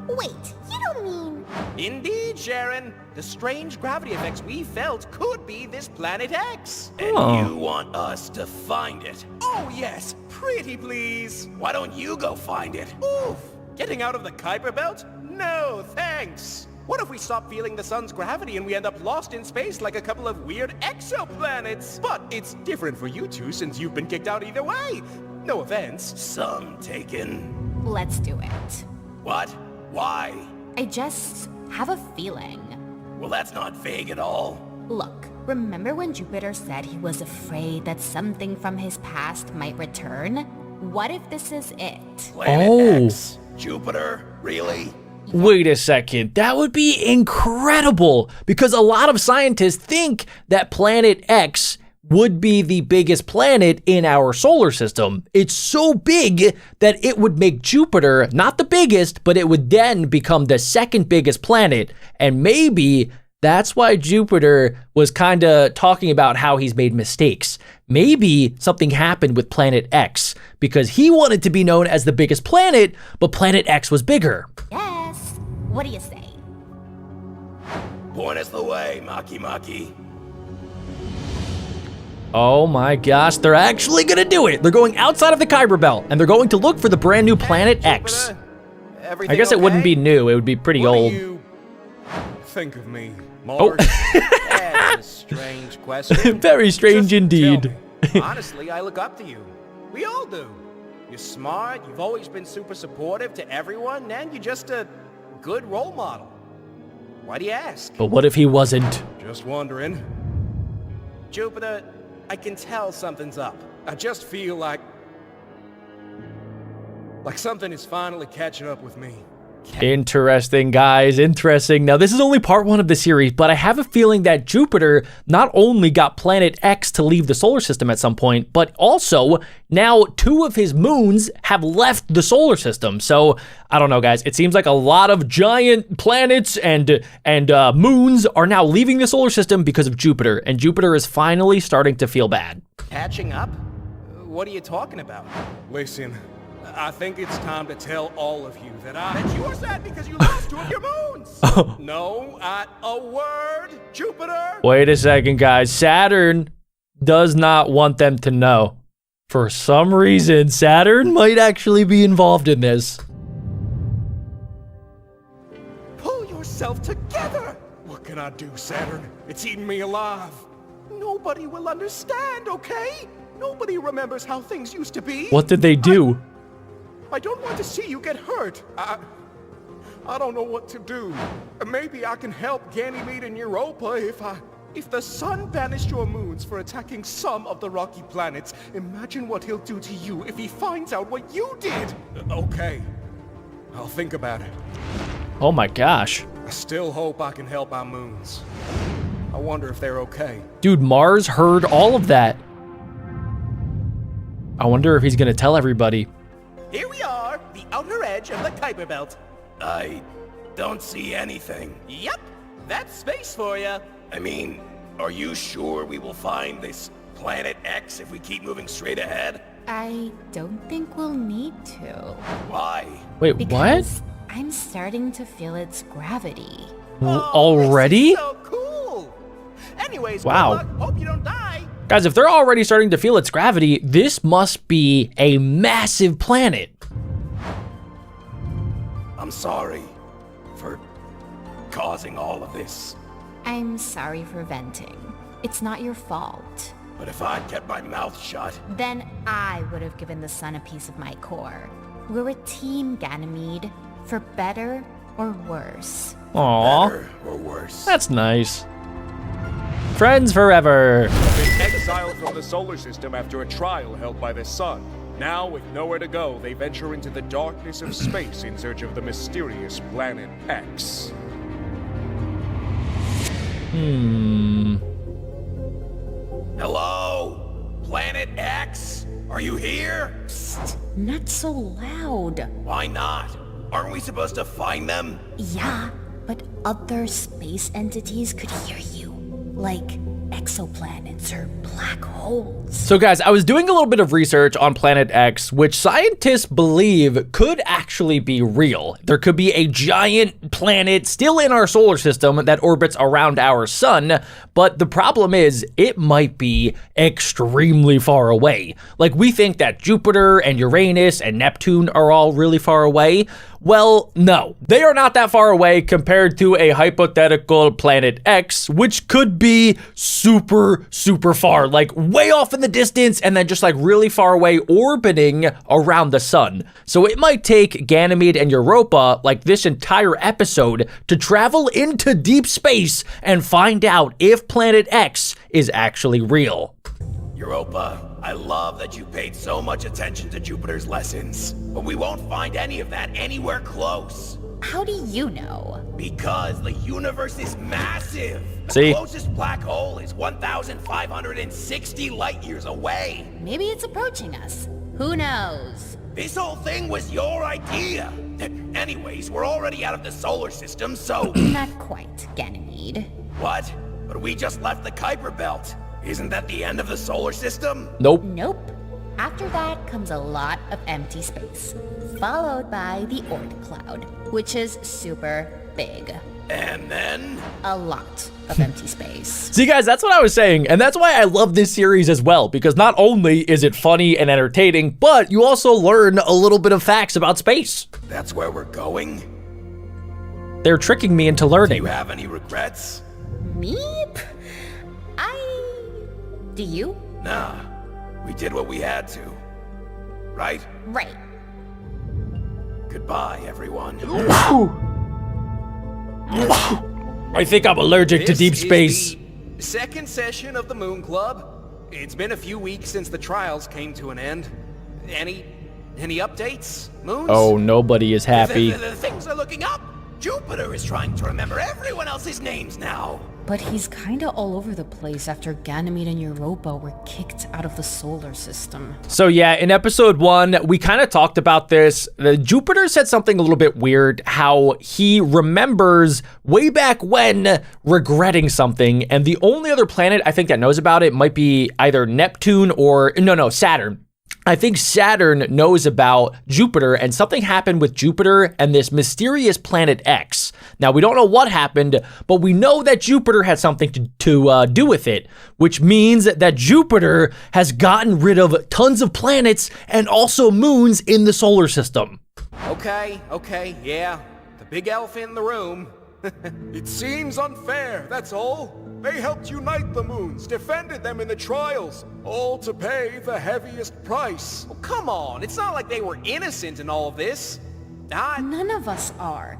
Wait, you don't mean... Indeed, Sharon. The strange gravity effects we felt could be this Planet X. And you want us to find it? Oh yes, pretty please. Why don't you go find it? Oof, getting out of the Kuiper Belt? No, thanks. What if we stop feeling the sun's gravity and we end up lost in space like a couple of weird exoplanets? But it's different for you two since you've been kicked out either way. No offense. Some taken. Let's do it. What? Why? I just have a feeling. Well, that's not vague at all. Look, remember when Jupiter said he was afraid that something from his past might return? What if this is it? Planet X? Jupiter? Really? Wait a second, that would be incredible, because a lot of scientists think that Planet X would be the biggest planet in our solar system. It's so big that it would make Jupiter not the biggest, but it would then become the second biggest planet. And maybe that's why Jupiter was kind of talking about how he's made mistakes. Maybe something happened with Planet X because he wanted to be known as the biggest planet, but Planet X was bigger. Yes. What do you say? Point us the way, Maki Maki. Oh my gosh, they're actually gonna do it. They're going outside of the Kuiper Belt and they're going to look for the brand new Planet X. I guess it wouldn't be new, it would be pretty old. What do you think of me, Oh. Mars? That's a strange question. Very strange indeed. Honestly, I look up to you. We all do. You're smart, you've always been super supportive to everyone, and you're just a good role model. Why do you ask? But what if he wasn't? Just wondering. Jupiter, I can tell something's up. I just feel like something is finally catching up with me. Interesting, guys, interesting. Now, this is only part 1 of the series, but I have a feeling that Jupiter not only got Planet X to leave the solar system at some point, but also now 2 of his moons have left the solar system. So, I don't know, guys. It seems like a lot of giant planets and moons are now leaving the solar system because of Jupiter, and Jupiter is finally starting to feel bad. Catching up? What are you talking about? Listen, I think it's time to tell all of you that You are sad because you lost 2 of your moons! No, a word, Jupiter! Wait a second, guys. Saturn does not want them to know. For some reason, Saturn might actually be involved in this. Pull yourself together! What can I do, Saturn? It's eating me alive. Nobody will understand, okay? Nobody remembers how things used to be. What did they do? I don't want to see you get hurt. I don't know what to do. Maybe I can help Ganymede and Europa if the sun banished your moons for attacking some of the rocky planets. Imagine what he'll do to you if he finds out what you did. Okay, I'll think about it. Oh my gosh. I still hope I can help our moons. I wonder if they're okay. Dude, Mars heard all of that. I wonder if he's gonna tell everybody. Here we are, the outer edge of the Kuiper Belt. I don't see anything. Yep, that's space for you. I mean, are you sure we will find this Planet X if we keep moving straight ahead? I don't think we'll need to. Why? Wait, Because I'm starting to feel its gravity. what? Already? So cool. Anyways, Wow. good luck. Hope you don't die. Guys, if they're already starting to feel its gravity, this must be a massive planet. I'm sorry for causing all of this. I'm sorry for venting. It's not your fault. But if I'd kept my mouth shut, Then I would have given the sun a piece of my core. We're a team, Ganymede. For better or worse. Aww, better or worse. that's nice. Friends forever. Been exiled from the solar system after a trial held by the sun. Now, with nowhere to go, they venture into the darkness of space in search of the mysterious Planet X. Hello? Planet X? Are you here? Psst, not so loud. Why not? Aren't we supposed to find them? Yeah, but other space entities could hear you. Like exoplanets or black holes. So guys, I was doing a little bit of research on Planet X, which scientists believe could actually be real. There could be a giant planet still in our solar system that orbits around our sun, but the problem is it might be extremely far away. Like, we think that Jupiter and Uranus and Neptune are all really far away. Well, no, they are not that far away compared to a hypothetical Planet X, which could be super, super far, like way off in the distance and then just like really far away orbiting around the sun. So it might take Ganymede and Europa like this entire episode to travel into deep space and find out if Planet X is actually real. Europa, I love that you paid so much attention to Jupiter's lessons, but we won't find any of that anywhere close. How do you know? Because the universe is massive. See? The closest black hole is 1,560 light years away. Maybe it's approaching us. Who knows? This whole thing was your idea. Anyways, we're already out of the solar system, so... Not quite, Ganymede. What? But we just left the Kuiper Belt. Isn't that the end of the solar system? Nope. Nope. After that comes a lot of empty space, followed by the Oort cloud, which is super big. And then? A lot of empty space. See, guys, that's what I was saying, and that's why I love this series as well, because not only is it funny and entertaining, but you also learn a little bit of facts about space. That's where we're going? They're tricking me into Do learning. you have any regrets? Meep? Do you? Nah. We did what we had to. Right? Right. Goodbye, everyone. I think I'm allergic to deep space. The second session of the Moon Club. It's been a few weeks since the trials came to an end. Any updates, Moons? Oh, nobody is happy. The things are looking up. Jupiter is trying to remember everyone else's names now. But he's kinda all over the place after Ganymede and Europa were kicked out of the solar system. So yeah, in episode 1, we kind of talked about this. Jupiter said something a little bit weird, how he remembers way back when regretting something, and the only other planet I think that knows about it might be either Neptune or, no, Saturn. I think Saturn knows about Jupiter, and something happened with Jupiter and this mysterious planet X. Now, we don't know what happened, but we know that Jupiter had something to do with it, which means that Jupiter has gotten rid of tons of planets and also moons in the solar system. Okay, yeah. The big elephant in the room. It seems unfair, that's all. They helped unite the moons, defended them in the trials, all to pay the heaviest price. Well, come on, it's not like they were innocent in all of this. None of us are.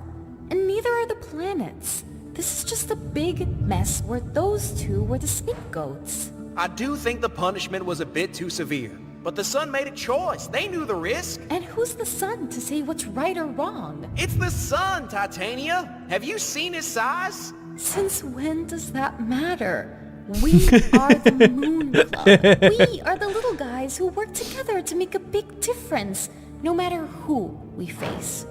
And neither are the planets. This is just a big mess where those two were the scapegoats. I do think the punishment was a bit too severe. But the Sun made a choice. They knew the risk. And who's the Sun to say what's right or wrong? It's the Sun, Titania. Have you seen his size? Since when does that matter? We are the Moon Club. We are the little guys who work together to make a big difference, no matter who we face.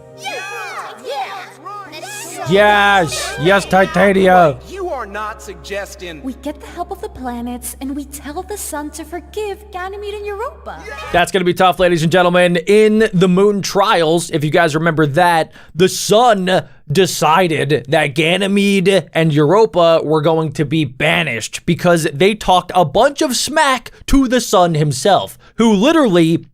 Yes, Titania. You are not suggesting... We get the help of the planets, and we tell the Sun to forgive Ganymede and Europa. That's going to be tough, ladies and gentlemen. In the moon trials, if you guys remember that, the Sun decided that Ganymede and Europa were going to be banished because they talked a bunch of smack to the Sun himself, who literally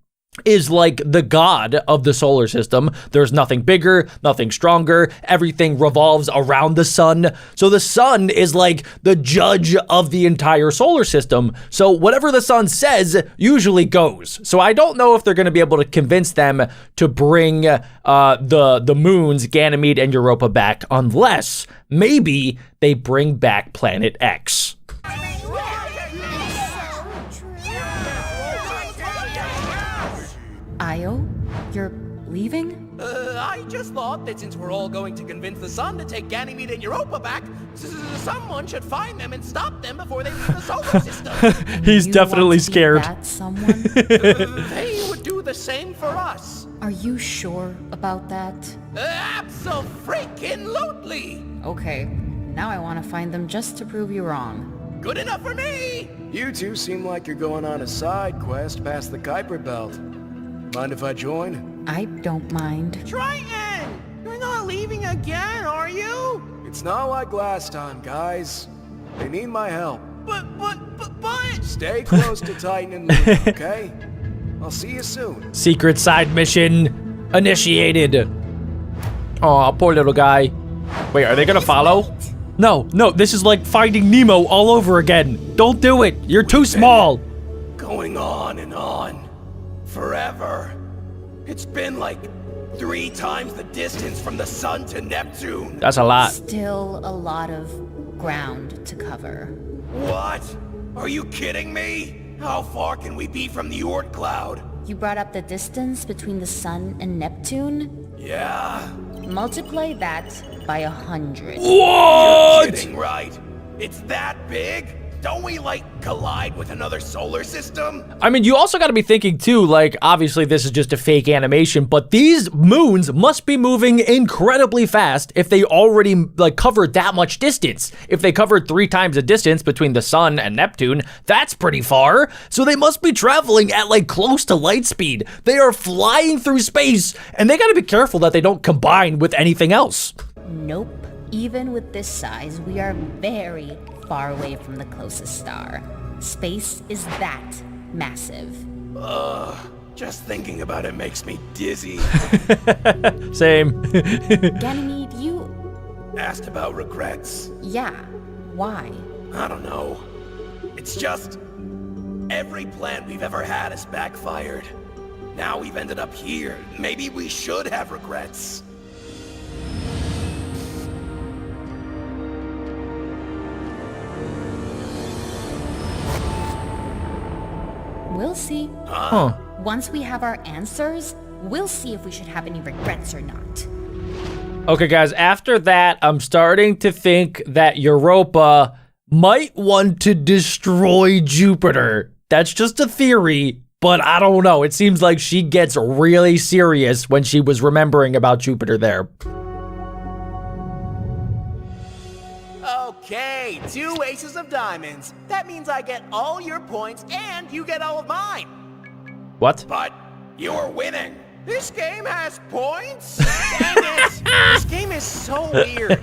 is like the god of the solar system. There's nothing bigger, nothing stronger. Everything revolves around the Sun. So the Sun is like the judge of the entire solar system. So whatever the Sun says usually goes. So I don't know if they're going to be able to convince them to bring the moons, Ganymede and Europa, back, unless maybe they bring back Planet X. Io, you're leaving? I just thought that since we're all going to convince the Sun to take Ganymede and Europa back, someone should find them and stop them before they leave the solar system. He's definitely scared. That someone? They would do the same for us. Are you sure about that? Abso-freaking-lutely! Okay, now I want to find them just to prove you wrong. Good enough for me! You two seem like you're going on a side quest past the Kuiper Belt. Mind if I join? I don't mind. Triton! You're not leaving again, are you? It's not like last time, guys. They need my help. But... Stay close to Titan and Moon, okay? I'll see you soon. Secret side mission initiated. Aw, poor little guy. Wait, are they gonna follow? No, this is like Finding Nemo all over again. Don't do it. You're too small. Going on and on. Forever. It's been like 3 times the distance from the Sun to Neptune. That's a lot. Still a lot of ground to cover. What? Are you kidding me? How far can we be from the Oort cloud? You brought up the distance between the Sun and Neptune? Yeah, Multiply that by 100. You're kidding, right? It's that big? Don't we, like, collide with another solar system? I mean, you also got to be thinking, too, like, obviously this is just a fake animation, but these moons must be moving incredibly fast if they already, like, covered that much distance. If they covered 3 times the distance between the sun and Neptune, that's pretty far. So they must be traveling at, like, close to light speed. They are flying through space, and they got to be careful that they don't combine with anything else. Nope. Even with this size, we are very far away from the closest star. Space is that massive. Just thinking about it makes me dizzy. Same. Ganymede, you... Asked about regrets. Yeah, why? I don't know. It's just... every plan we've ever had has backfired. Now we've ended up here. Maybe we should have regrets. We'll see. Huh. Once we have our answers, we'll see if we should have any regrets or not. Okay, guys, after that, I'm starting to think that Europa might want to destroy Jupiter. That's just a theory, but I don't know. It seems like she gets really serious when she was remembering about Jupiter there. Okay, 2 aces of diamonds. That means I get all your points and you get all of mine. What? But you're winning. This game has points? Dang it! This game is so weird.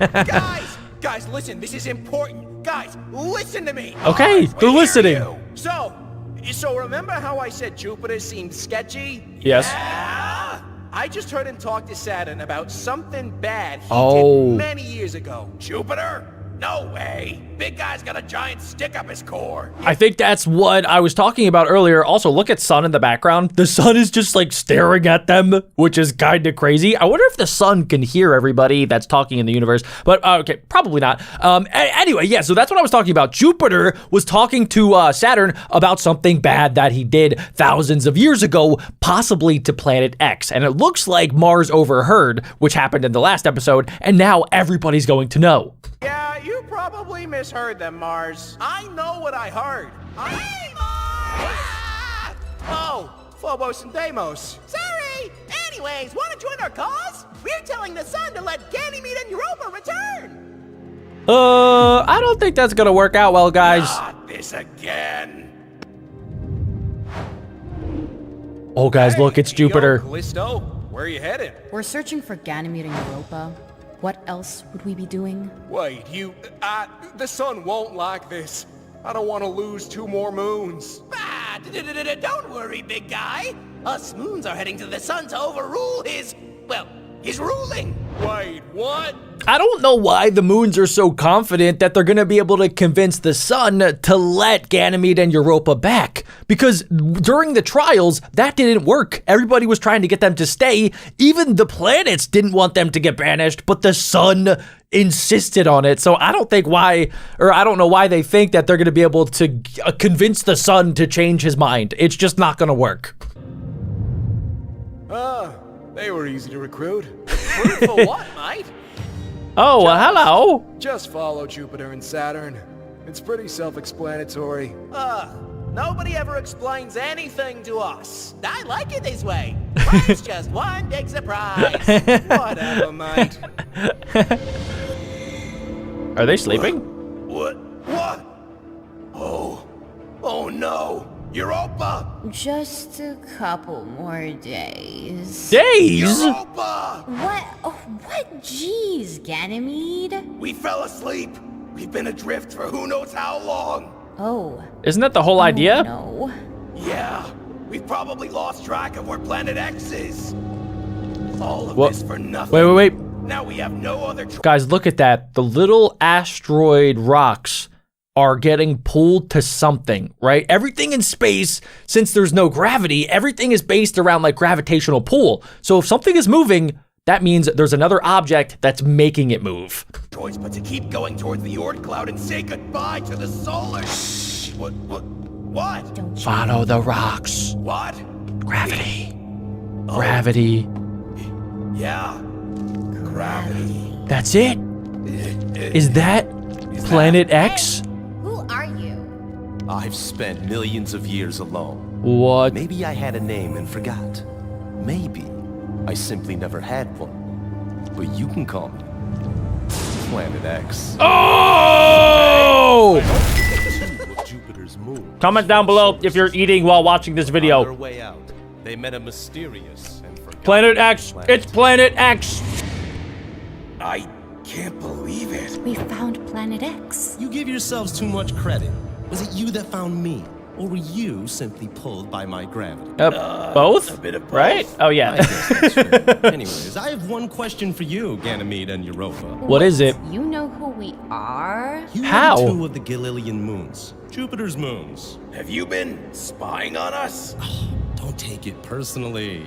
Guys, listen, this is important. Guys, listen to me. Okay, they're listening. So remember how I said Jupiter seemed sketchy? Yes. Yeah? I just heard him talk to Saturn about something bad he did many years ago. Jupiter? No way. Big guy's got a giant stick up his core. I think that's what I was talking about earlier. Also, look at sun in the background. The sun is just like staring at them, which is kind of crazy. I wonder if the sun can hear everybody that's talking in the universe, but okay, probably not. Anyway, yeah, so that's what I was talking about. Jupiter was talking to Saturn about something bad that he did thousands of years ago, possibly to planet X. And it looks like Mars overheard, which happened in the last episode, and now everybody's going to know. Yeah, you probably misheard them, Mars. I know what I heard. Hey, Mars! Ah! Oh, Phobos and Deimos. Sorry! Anyways, wanna join our cause? We're telling the sun to let Ganymede and Europa return! I don't think that's gonna work out well, guys. Not this again. Oh, guys, look, it's Jupiter. Yo, Callisto, where are you headed? We're searching for Ganymede and Europa. What else would we be doing? Wait, the sun won't like this. I don't want to lose 2 more moons. Don't worry, big guy. Us moons are heading to the sun to overrule his ruling. Wait, what? I don't know why the moons are so confident that they're going to be able to convince the sun to let Ganymede and Europa back. Because during the trials, that didn't work. Everybody was trying to get them to stay. Even the planets didn't want them to get banished, but the sun insisted on it. So I don't know why they think that they're going to be able to convince the sun to change his mind. It's just not going to work. They were easy to recruit. Recruit for what, mate? Oh, well, hello. Just follow Jupiter and Saturn. It's pretty self-explanatory. Nobody ever explains anything to us. I like it this way. Life's just one big surprise. Whatever, mate. Are they sleeping? What? Oh no. Europa! Just a couple more days. Days? Europa! What? Jeez, Ganymede? We fell asleep. We've been adrift for who knows how long. Oh. Isn't that the whole idea? No. Yeah, we've probably lost track of where Planet X is. All of this for nothing. Wait. Now we have no other Guys, look at that. The little asteroid rocks are getting pulled to something, right? Everything in space, since there's no gravity, everything is based around like gravitational pull. So if something is moving, that means there's another object that's making it move. choice but to keep going towards the Oort cloud and say goodbye to the solar. What? Don't you Follow the rocks. What? Gravity. Gravity. Yeah. gravity. That's it? Is that Planet X? Who are you? I've spent millions of years alone. What? Maybe I had a name and forgot. Maybe I simply never had one. But you can call me Planet X. Oh! Of Jupiter's moon. Comment down below if you're eating while watching this On video. their way out, they met a mysterious and forgotten Planet X. planet. It's Planet X. I can't believe it. We found Planet X. You give yourselves too much credit. Was it you that found me? Or were you simply pulled by my gravity? Both? A bit of both. Right? Oh, I yeah. guess that's fair. Anyways, I have one question for you, Ganymede and Europa. What is it? You know who we are? You How? are two of the Galilean moons, Jupiter's moons. Have you been spying on us? Don't take it personally.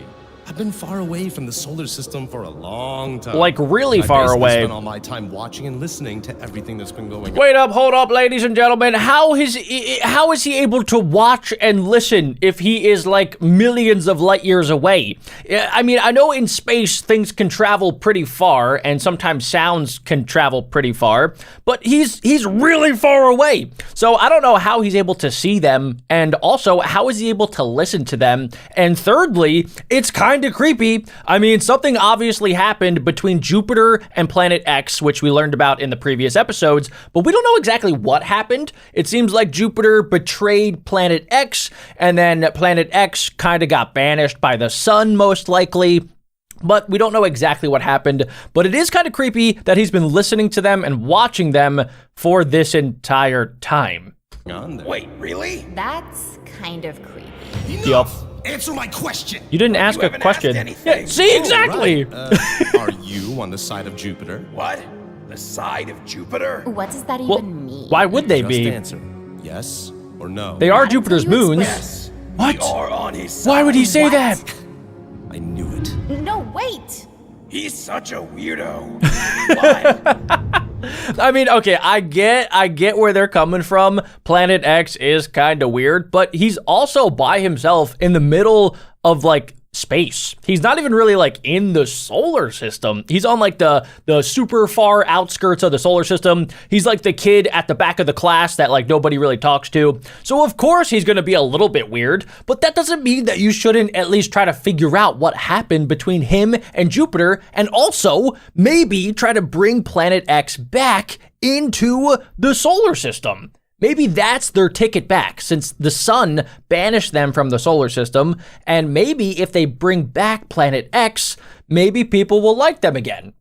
I've been far away from the solar system for a long time. Like, really I far basically away. spent all my time watching and listening to everything that's been going on. Wait up, hold up, ladies and gentlemen. How is he able to watch and listen if he is like millions of light years away? I mean, I know in space things can travel pretty far, and sometimes sounds can travel pretty far, but he's really far away. So I don't know how he's able to see them, and also how is he able to listen to them? And thirdly, it's kind of creepy. I mean, something obviously happened between Jupiter and Planet X, which we learned about in the previous episodes, but we don't know exactly what happened. It seems like Jupiter betrayed Planet X, and then Planet X kind of got banished by the sun, most likely. But we don't know exactly what happened. But it is kind of creepy that he's been listening to them and watching them for this entire time. Wait, really? That's kind of creepy. Yup. Answer my question. You didn't ask a haven't question. asked anything. Yeah, see, exactly. Right. Are you on the side of Jupiter? What? The side of Jupiter? What does that Well, even mean? why would they Just be? answer. Yes or no? They are Why do Jupiter's you moons. explain? Yes. What? We are on his side. Why would he say What? that? I knew it. No, wait! He's such a weirdo. Why? I mean, okay, I get where they're coming from. Planet X is kind of weird, but he's also by himself in the middle of like space. He's not even really like in the solar system. He's on like the super far outskirts of the solar system. He's like the kid at the back of the class that like nobody really talks to. So of course he's going to be a little bit weird, but that doesn't mean that you shouldn't at least try to figure out what happened between him and Jupiter, and also maybe try to bring Planet X back into the solar system. Maybe that's their ticket back, since the sun banished them from the solar system, and maybe if they bring back Planet X, maybe people will like them again.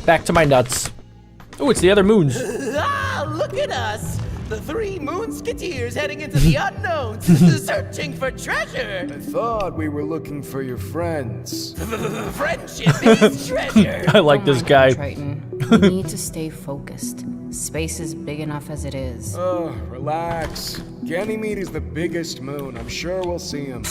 Back to my nuts. Oh, it's the other moons. Ah, look at us! The three Moonsketeers heading into the unknown, searching for treasure! I thought we were looking for your friends. Friendship is treasure! I like this guy. Triton. We need to stay focused. Space is big enough as it is. Oh, relax. Ganymede is the biggest moon. I'm sure we'll see him.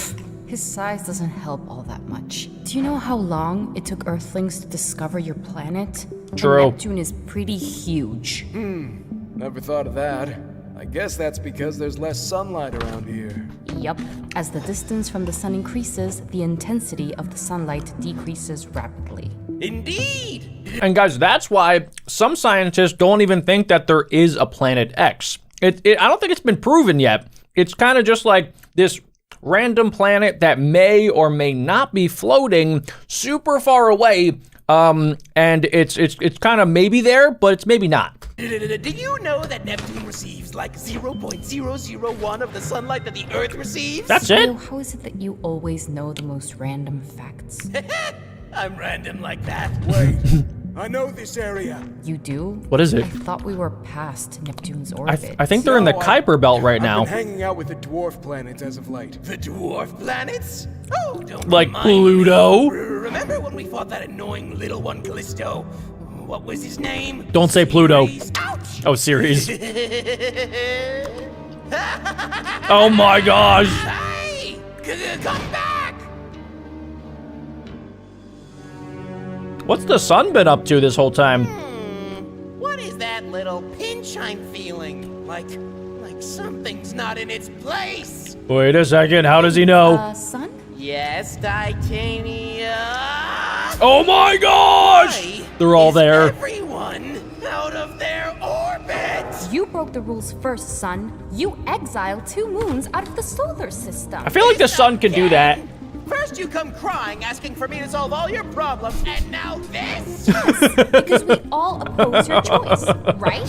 His size doesn't help all that much. Do you know how long it took Earthlings to discover your planet? True. And Neptune is pretty huge. Never thought of that. I guess that's because there's less sunlight around here. Yup. As the distance from the sun increases, the intensity of the sunlight decreases rapidly. Indeed! And guys, that's why some scientists don't even think that there is a Planet X. I don't think it's been proven yet. It's kind of just like this random planet that may or may not be floating super far away. And it's kind of maybe there, but it's maybe not. Do you know that Neptune receives like 0.001 of the sunlight that the Earth receives? That's So it? how is it that you always know the most random facts? I'm random like that. Wait, I know this area. You do? What is it? I thought we were past Neptune's orbit. I think they're in the No, Kuiper belt right now. I've been hanging out with the dwarf planets as of late. The dwarf planets? Oh, don't Like remind me. Pluto? Remember when we fought that annoying little one, Callisto? What was his name? Don't say Pluto. Ceres. Ouch! Oh, Ceres. Oh my gosh. Hey! Come back! What's the sun been up to this whole time? What is that little pinch I'm feeling? Like something's not in its place. Wait a second, how does he know? Sun? Yes, Titania. Oh my gosh! They're all there. Everyone out of their orbit! You broke the rules first, son. You exiled 2 moons out of the solar system. I feel like the sun can do that. First you come crying, asking for me to solve all your problems, and now this? Because we all oppose your choice, right?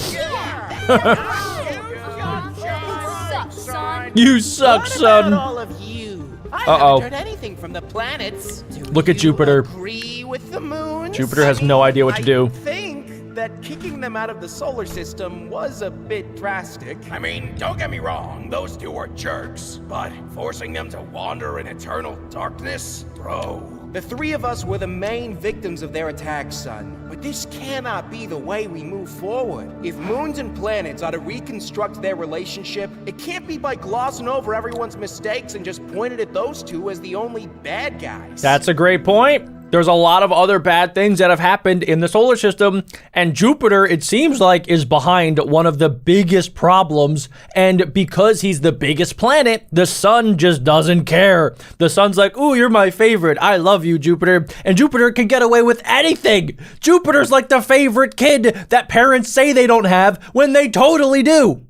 You suck, What son. about all of you? I Uh-oh. haven't heard anything from the planets. Do Look at you Jupiter. agree with the moons? Jupiter has no idea what to do. I think that kicking them out of the solar system was a bit drastic. I mean, don't get me wrong, those 2 are jerks, but forcing them to wander in eternal darkness? Bro. The 3 of us were the main victims of their attack, son. But this cannot be the way we move forward. If moons and planets are to reconstruct their relationship, it can't be by glossing over everyone's mistakes and just pointing at those 2 as the only bad guys. That's a great point. There's a lot of other bad things that have happened in the solar system, and Jupiter, it seems like, is behind one of the biggest problems, and because he's the biggest planet, the sun just doesn't care. The sun's like, ooh, you're my favorite, I love you, Jupiter, and Jupiter can get away with anything. Jupiter's like the favorite kid that parents say they don't have when they totally do.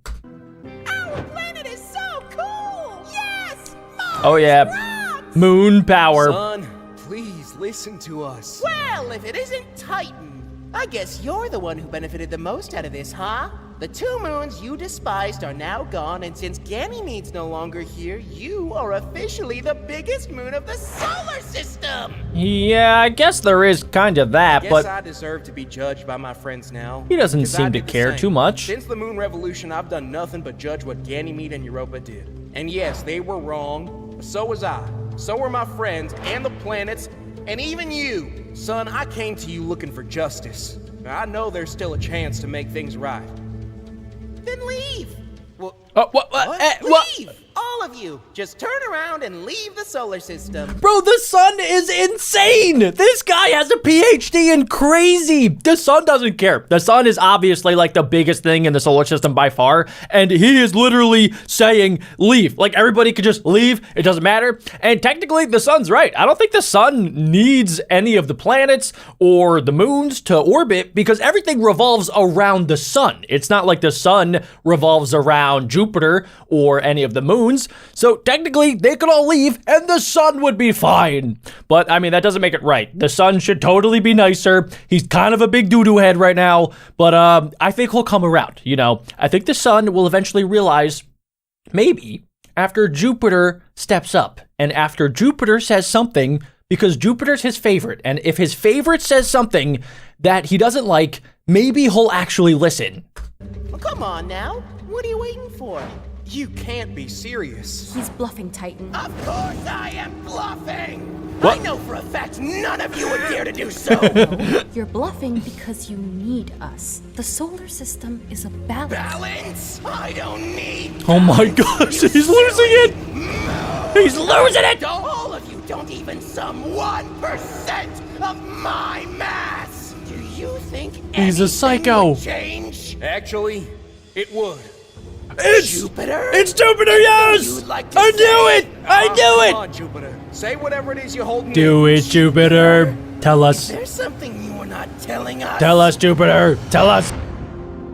Our planet is so cool! Yes! Oh yeah, moon power. Son, please listen to us. Well, if it isn't Titan, I guess you're the one who benefited the most out of this, huh? The 2 moons you despised are now gone, and since Ganymede's no longer here, you are officially the biggest moon of the solar system! Yeah, I guess there is kind of that, Guess but I deserve to be judged by my friends now. he doesn't 'Cause I seem to did the care same. too much. Since the Moon Revolution, I've done nothing but judge what Ganymede and Europa did. And yes, they were wrong, but so was I. So were my friends and the planets, and even you. Son, I came to you looking for justice. Now, I know there's still a chance to make things right. Then leave! Well, What? Leave! All of you! Just turn around and leave the solar system. Bro, the sun is insane! This guy has a PhD in crazy! The sun doesn't care. The sun is obviously like the biggest thing in the solar system by far, and he is literally saying, leave. Like, everybody could just leave, it doesn't matter. And technically, the sun's right. I don't think the sun needs any of the planets or the moons to orbit because everything revolves around the sun. It's not like the sun revolves around Jupiter or any of the moons. So technically, they could all leave and the sun would be fine. But I mean, that doesn't make it right. The sun should totally be nicer. He's kind of a big doo-doo head right now, but I think he'll come around, you know? I think the sun will eventually realize, maybe, after Jupiter steps up and after Jupiter says something, because Jupiter's his favorite, and if his favorite says something that he doesn't like, maybe he'll actually listen. Well, come on now. What are you waiting for? you can't be serious. He's bluffing, Titan. Of course I am bluffing! What? I know for a fact none of you would dare to do so! You're bluffing because you need us. The solar system is a balance. Balance? I don't need Oh my gosh, he's losing it! He's losing it! All of you don't even sum 1% of my mass! Do you think He's a anything psycho. would change? Actually, it would. It's Jupiter? It's Jupiter, yes! You'd like to I knew say- it! I knew Come it! on, Jupiter. Say whatever it is you're holding Do in. it, Jupiter. Tell us. There's something you are not telling us. Tell us, Jupiter. Tell us.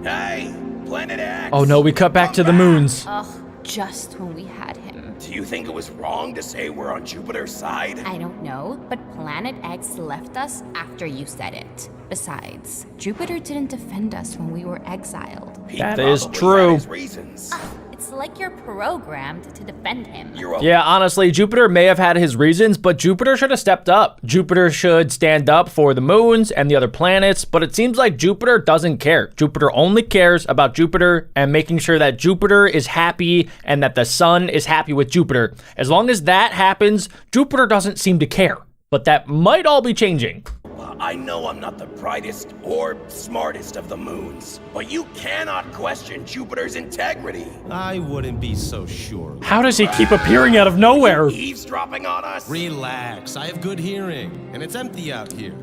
Hey, Planet X! Oh no, we cut back to the moons. Ugh, just when we had him. Do you think it was wrong to say we're on Jupiter's side? I don't know, but Planet X left us after you said it. Besides, Jupiter didn't defend us when we were exiled. He That is probably true. had his reasons. It's like you're programmed to defend him. You're a Yeah, honestly, Jupiter may have had his reasons, but Jupiter should have stepped up. Jupiter should stand up for the moons and the other planets, but it seems like Jupiter doesn't care. Jupiter only cares about Jupiter and making sure that Jupiter is happy and that the sun is happy with Jupiter. As long as that happens, Jupiter doesn't seem to care. But that might all be changing. I know I'm not the brightest or smartest of the moons, but you cannot question Jupiter's integrity. I wouldn't be so sure. How does he keep appearing out of nowhere? Eavesdropping on us? Relax, I have good hearing, and it's empty out here.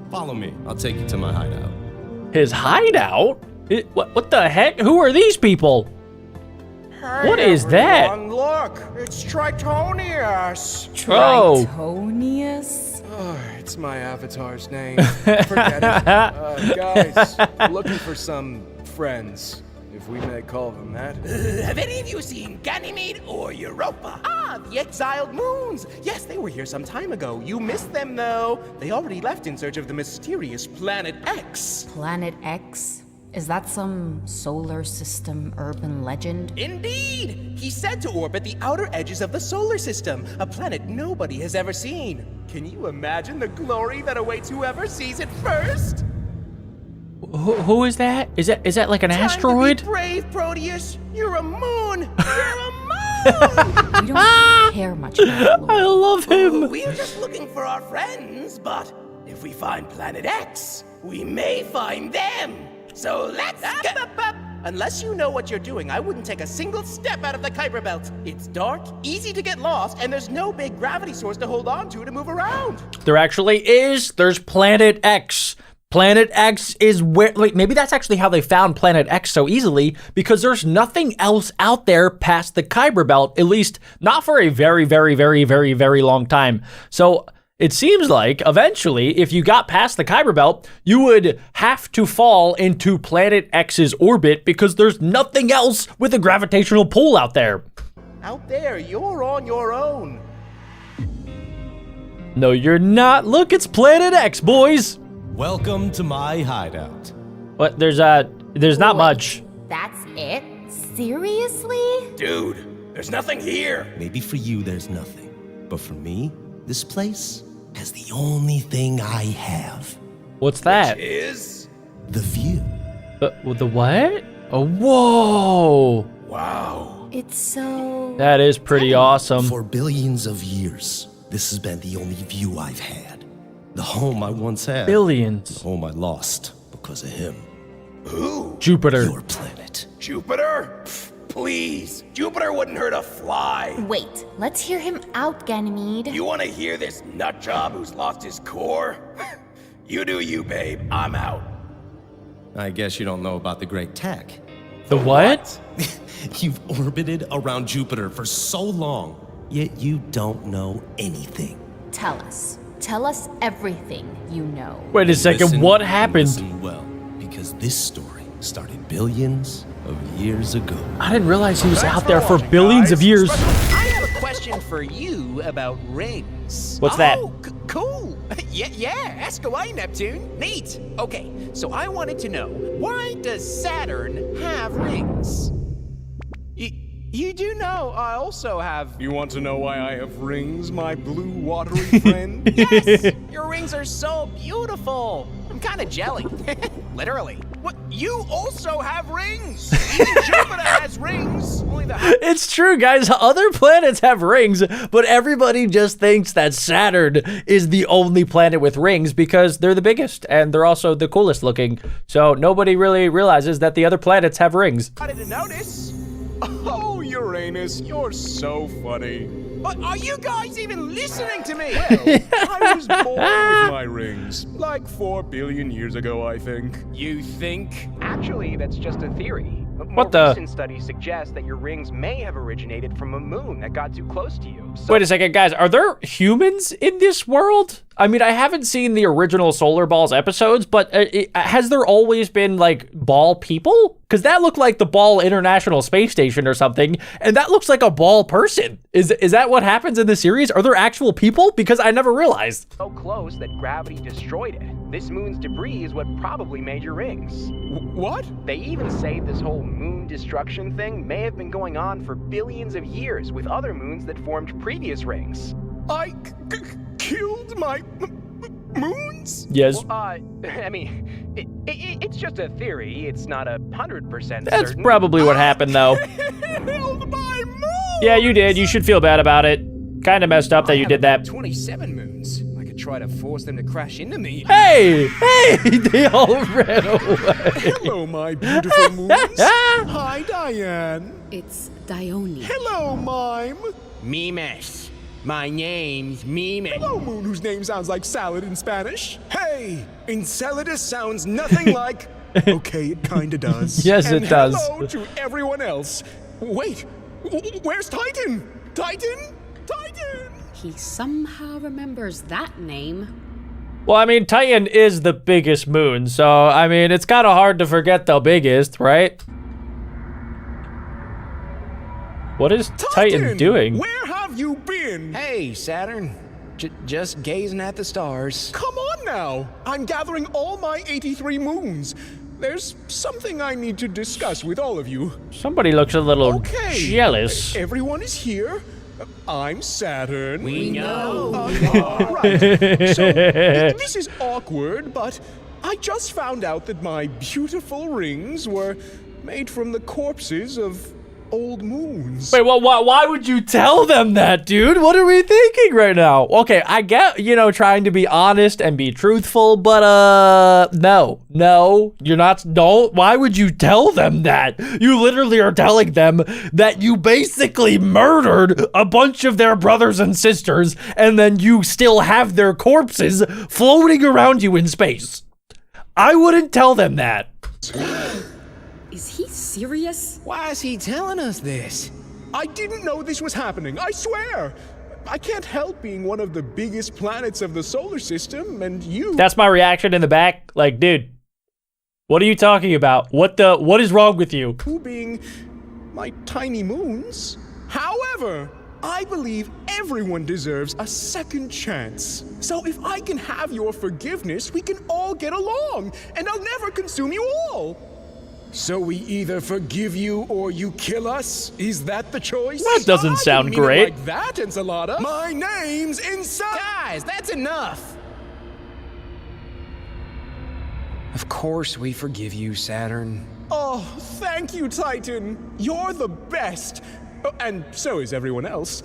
Follow me, I'll take you to my hideout. His hideout? What the heck? Who are these people? Hey, What is that? everyone, look, it's Tritonius. Oh. Tritonius? Oh, it's my avatar's name. Forget it. Guys, looking for some friends, if we may call them that. Have any of you seen Ganymede or Europa? Ah, the exiled moons. Yes, they were here some time ago. You missed them, though. They already left in search of the mysterious Planet X. Planet X? Is that some solar system urban legend? Indeed! He said to orbit the outer edges of the solar system, a planet nobody has ever seen. Can you imagine the glory that awaits whoever sees it first? Who is that? Is that like an asteroid? Time to be brave, Proteus. You're a moon. You're a moon. We don't care much about Lord. I love him. We're just looking for our friends, but if we find Planet X, we may find them. So let's get... Unless you know what you're doing, I wouldn't take a single step out of the Kuiper Belt. It's dark, easy to get lost, and there's no big gravity source to hold on to move around. There actually is. There's Planet X. Planet X is where, like, maybe that's actually how they found Planet X so easily, because there's nothing else out there past the Kuiper Belt, at least not for a very, very, very, very, very long time. So it seems like eventually, if you got past the Kuiper Belt, you would have to fall into Planet X's orbit because there's nothing else with a gravitational pull out there. Out there, you're on your own. No, you're not. Look, it's Planet X, boys. Welcome to my hideout. What? There's not much. That's it? Seriously? Dude, there's nothing here. Maybe for you there's nothing, but for me, this place has the only thing I have. What's that? Which is the view. The what? Oh, whoa. Wow. It's so... That is pretty awesome. For billions of years, this has been the only view I've had. The home I once had. Billions. The home I lost because of him. Who? Jupiter. Your planet. Jupiter? Pfft, please. Jupiter wouldn't hurt a fly. Wait, let's hear him out, Ganymede. You want to hear this nutjob who's lost his core? You do you, babe. I'm out. I guess you don't know about the Great Tech. The what? You've orbited around Jupiter for so long, yet you don't know anything. Tell us. Tell us everything you know. Wait a second, Listen, what happened? Listen well, because this story started billions of years ago. I didn't realize he was out there for billions of years. I have a question for you about rings. What's that? Oh, cool. Yeah, ask away, Neptune. Neat. Okay, so I wanted to know, why does Saturn have rings? You do know I also have... You want to know why I have rings, my blue watery friend? Yes! Your rings are so beautiful. I'm kind of jelly. Literally. What? You also have rings. Even Jupiter has rings. Only the... It's true, guys. Other planets have rings, but everybody just thinks that Saturn is the only planet with rings because they're the biggest and they're also the coolest looking. So nobody really realizes that the other planets have rings. I didn't notice. Oh, Uranus, you're so funny. But are you guys even listening to me? Well, I was born with my rings, like 4 billion years ago, I think. You think? Actually, that's just a theory. What the? Recent studies suggest that your rings may have originated from a moon that got too close to you. So Wait a second, guys. Are there humans in this world? I mean, I haven't seen the original Solar Balls episodes, but has there always been, like, ball people? Because that looked like the Ball International Space Station or something, and that looks like a ball person. Is that what happens in the series? Are there actual people? Because I never realized. so close that gravity destroyed it. This moon's debris is what probably made your rings. What? They even say this whole moon destruction thing may have been going on for billions of years with other moons that formed previous rings. I killed my moons? Yes. Well, I mean, it's just a theory. It's not 100% That's certain. probably what happened, though. Killed my moons! Yeah, you did. You should feel bad about it. Kind of messed up that you did that. 27 moons. I could try to force them to crash into me. Hey! They all ran away. Hello, my beautiful moons. Hi, Diane. It's Dione. Hello, Mime. Mimes. My name's Mimes. Hello, moon whose name sounds like salad in Spanish. Hey, Enceladus sounds nothing like... Okay, it kinda does. Yes, it does. Hello to everyone else. Wait, where's Titan? Titan? he somehow remembers that name. Well, I mean, Titan is the biggest moon, so, I mean, it's kind of hard to forget the biggest, right? What is Titan doing? Where have you been? Hey, Saturn. Just gazing at the stars. Come on now. I'm gathering all my 83 moons. There's something I need to discuss with all of you. Somebody looks a little jealous. Everyone is here. I'm Saturn. We know. Right. So, this is awkward, but I just found out that my beautiful rings were made from the corpses of old moons. Wait, well, why would you tell them that, dude? What are we thinking right now? Okay, I get, you know, trying to be honest and be truthful, but, no, you're not, don't. Why would you tell them that? You literally are telling them that you basically murdered a bunch of their brothers and sisters, and then you still have their corpses floating around you in space. I wouldn't tell them that. Is he serious? Why is he telling us this? I didn't know this was happening, I swear. I can't help being one of the biggest planets of the solar system, and you... That's my reaction in the back. Like, dude, what are you talking about? What is wrong with you? Being my tiny moons. However, I believe everyone deserves a second chance. So if I can have your forgiveness, we can all get along, and I'll never consume you all. So we either forgive you or you kill us? Is that the choice? That doesn't sound great. Like that, Ensalada. My name's Inside. Guys, that's enough. Of course we forgive you, Saturn. Oh, thank you, Titan. You're the best. Oh, and so is everyone else.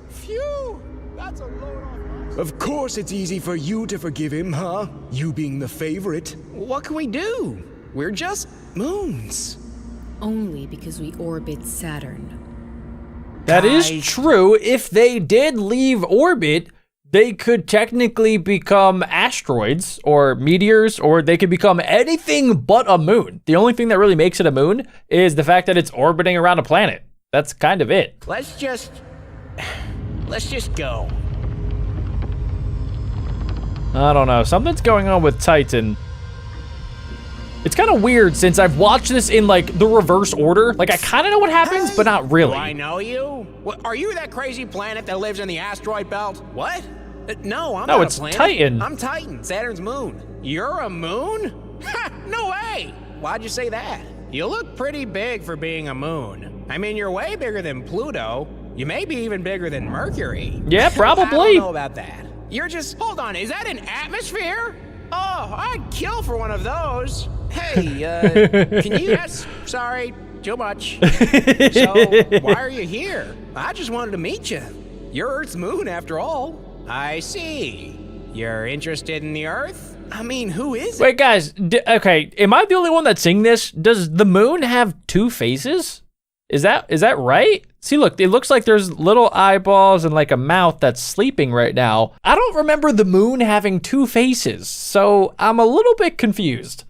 Phew, that's a load off. Of course it's easy for you to forgive him, huh? You being the favorite. What can we do? We're just moons. Only because we orbit Saturn. That is true. If they did leave orbit, they could technically become asteroids or meteors, or they could become anything but a moon. The only thing that really makes it a moon is the fact that it's orbiting around a planet. That's kind of it. Let's just go. I don't know. Something's going on with Titan. It's kind of weird since I've watched this in like the reverse order. Like I kind of know what happens, but not really. Do I know you? What, are you that crazy planet that lives in the asteroid belt? What? No, I'm not it's a planet. Titan. I'm Titan, Saturn's moon. You're a moon? Ha! No way! Why'd you say that? You look pretty big for being a moon. I mean, you're way bigger than Pluto. You may be even bigger than Mercury. Yeah, probably. I don't know about that. You're just, hold on, is that an atmosphere? Oh, I'd kill for one of those. Hey, can you? Yes, sorry, too much. So, why are you here? I just wanted to meet you. You're Earth's moon, after all. I see. You're interested in the Earth? I mean, who is it? Wait, guys, okay, am I the only one that's seeing this? Does the moon have two faces? Is that right? See, look, it looks like there's little eyeballs and like a mouth that's sleeping right now. I don't remember the moon having two faces, so I'm a little bit confused.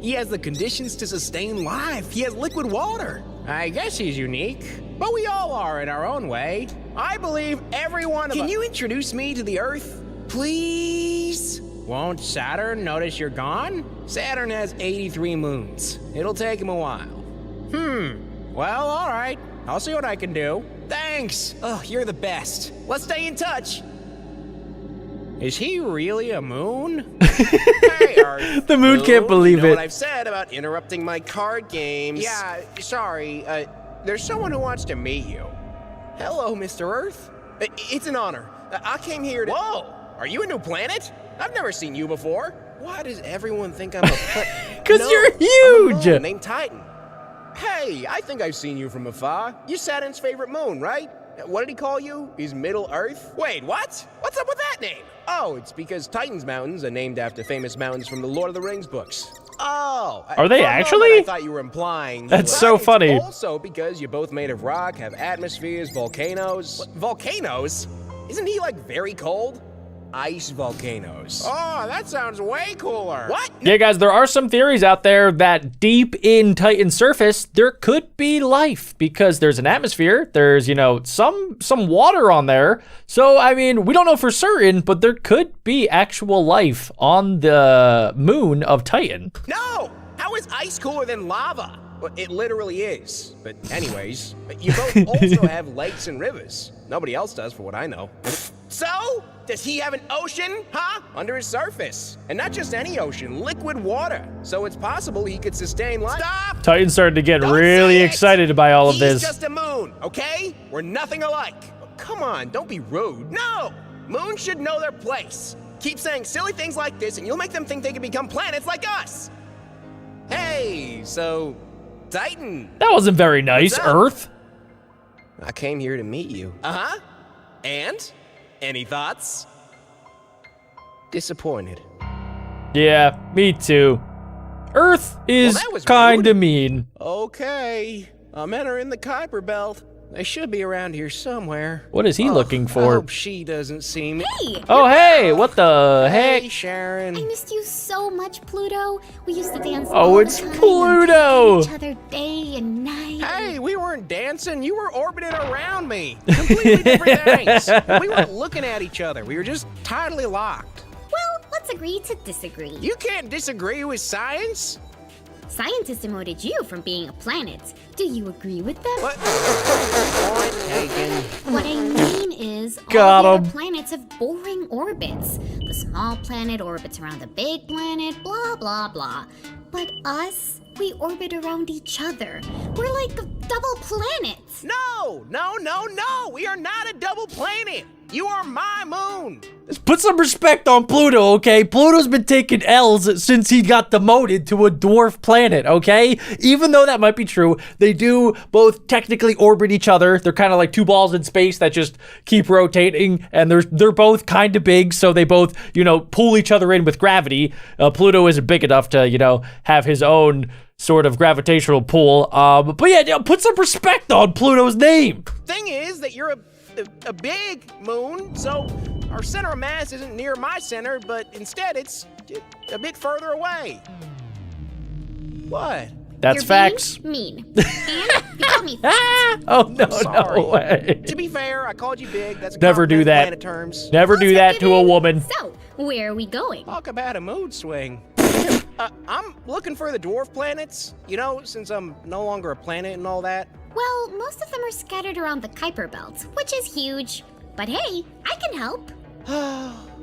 He has the conditions to sustain life. He has liquid water. I guess he's unique, but we all are in our own way. I believe every one of us. Can you introduce me to the Earth, please? Won't Saturn notice you're gone? Saturn has 83 moons. It'll take him a while. Well, all right. I'll see what I can do. Thanks. Oh, you're the best. Let's stay in touch. Is he really a moon? Hey, Earth. The moon can't believe you know it. What I've said about interrupting my card games. Yeah, sorry. There's someone who wants to meet you. Hello, Mr. Earth. It's an honor. I came here to... Whoa! Are you a new planet? I've never seen you before. Why does everyone think I'm a planet? Because you're huge! I'm a moon named Titan. Hey, I think I've seen you from afar. You're Saturn's favorite moon, right? What did he call you? His Middle Earth? Wait, what? What's up with that name? Oh, it's because Titan's mountains are named after famous mountains from the Lord of the Rings books. Oh. Are they actually? I thought you were implying. That's so funny. Also because you're both made of rock, have atmospheres, volcanoes. What, volcanoes? Isn't he like very cold? ice volcanoes. Oh, that sounds way cooler. What? Yeah, guys, there are some theories out there that deep in Titan's surface, there could be life because there's an atmosphere. There's, you know, some water on there. So, I mean, we don't know for certain, but there could be actual life on the moon of Titan. No! How is ice cooler than lava? Well, it literally is. But anyways, you both also have lakes and rivers. Nobody else does, for what I know. So, does he have an ocean, huh? Under his surface. And not just any ocean, liquid water. So it's possible he could sustain life. Stop! Titan started to get really excited by all of this. He's just a moon, okay? We're nothing alike. Come on, don't be rude. No! Moons should know their place. Keep saying silly things like this and you'll make them think they can become planets like us. Hey, so... Titan. That wasn't very nice, Earth. I came here to meet you. Uh-huh. And? Any thoughts? Disappointed. Yeah, me too. Earth is kinda mean. Okay. I'm entering the Kuiper Belt. They should be around here somewhere. What is he looking for? I hope she doesn't see me. Hey! Oh, hey, what the heck? Hey, Sharon. I missed you so much, Pluto. We used to dance Oh, all it's the time Pluto! and each other day and night. Hey, we weren't dancing. You were orbiting around me. Completely different things. We weren't looking at each other. We were just tidally locked. Well, let's agree to disagree. You can't disagree with science. Scientists demoted you from being a planet. Do you agree with them? What? Point taken. What I mean is, Got all the him. other planets have boring orbits. The small planet orbits around the big planet, blah, blah, blah. But us, we orbit around each other. We're like double planets. No, no, no, no. We are not a double planet. You are my moon. Put some respect on Pluto, okay? Pluto's been taking L's since he got demoted to a dwarf planet, okay? Even though that might be true, they do both technically orbit each other. They're kind of like two balls in space that just keep rotating, and they're both kind of big, so they both, you know, pull each other in with gravity. Pluto isn't big enough to, you know, have his own sort of gravitational pull. But yeah, put some respect on Pluto's name. Thing is that you're a big moon, so our center of mass isn't near my center, but instead it's a bit further away. What? That's You're facts. being mean. And you call me fat. Oh, no, Sorry. no way. To be fair, I called you big. That's a Never do compliment in that. planet terms. Never do that to a woman. So, where are we going? Talk about a mood swing. I'm looking for the dwarf planets, you know, since I'm no longer a planet and all that. Well, most of them are scattered around the Kuiper Belt, which is huge. But hey, I can help.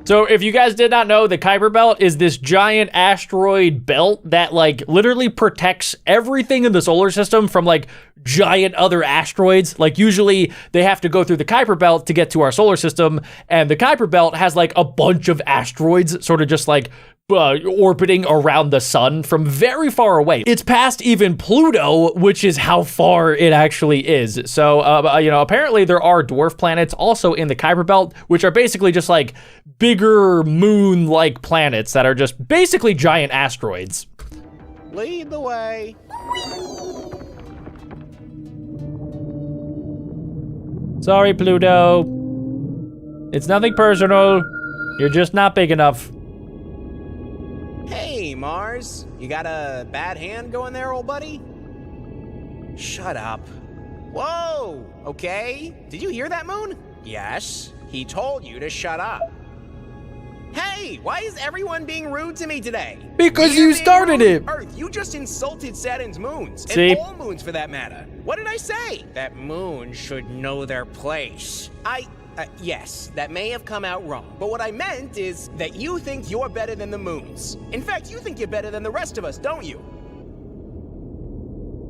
So if you guys did not know, the Kuiper Belt is this giant asteroid belt that like literally protects everything in the solar system from like giant other asteroids. Like usually they have to go through the Kuiper Belt to get to our solar system, and the Kuiper Belt has like a bunch of asteroids sort of just like orbiting around the sun from very far away. It's past even Pluto, which is how far it actually is. So, you know, apparently there are dwarf planets also in the Kuiper Belt, which are basically just like bigger moon-like planets that are just basically giant asteroids. Lead the way. Sorry, Pluto. It's nothing personal. You're just not big enough. Hey, Mars. You got a bad hand going there, old buddy? Shut up. Whoa, okay. Did you hear that, Moon? Yes. He told you to shut up. Hey, why is everyone being rude to me today? Because You're you being started rude. it. Earth, you just insulted Saturn's moons. See? And all moons for that matter. What did I say? That moons should know their place. Yes, that may have come out wrong, but what I meant is that you think you're better than the moons. In fact, you think you're better than the rest of us, don't you?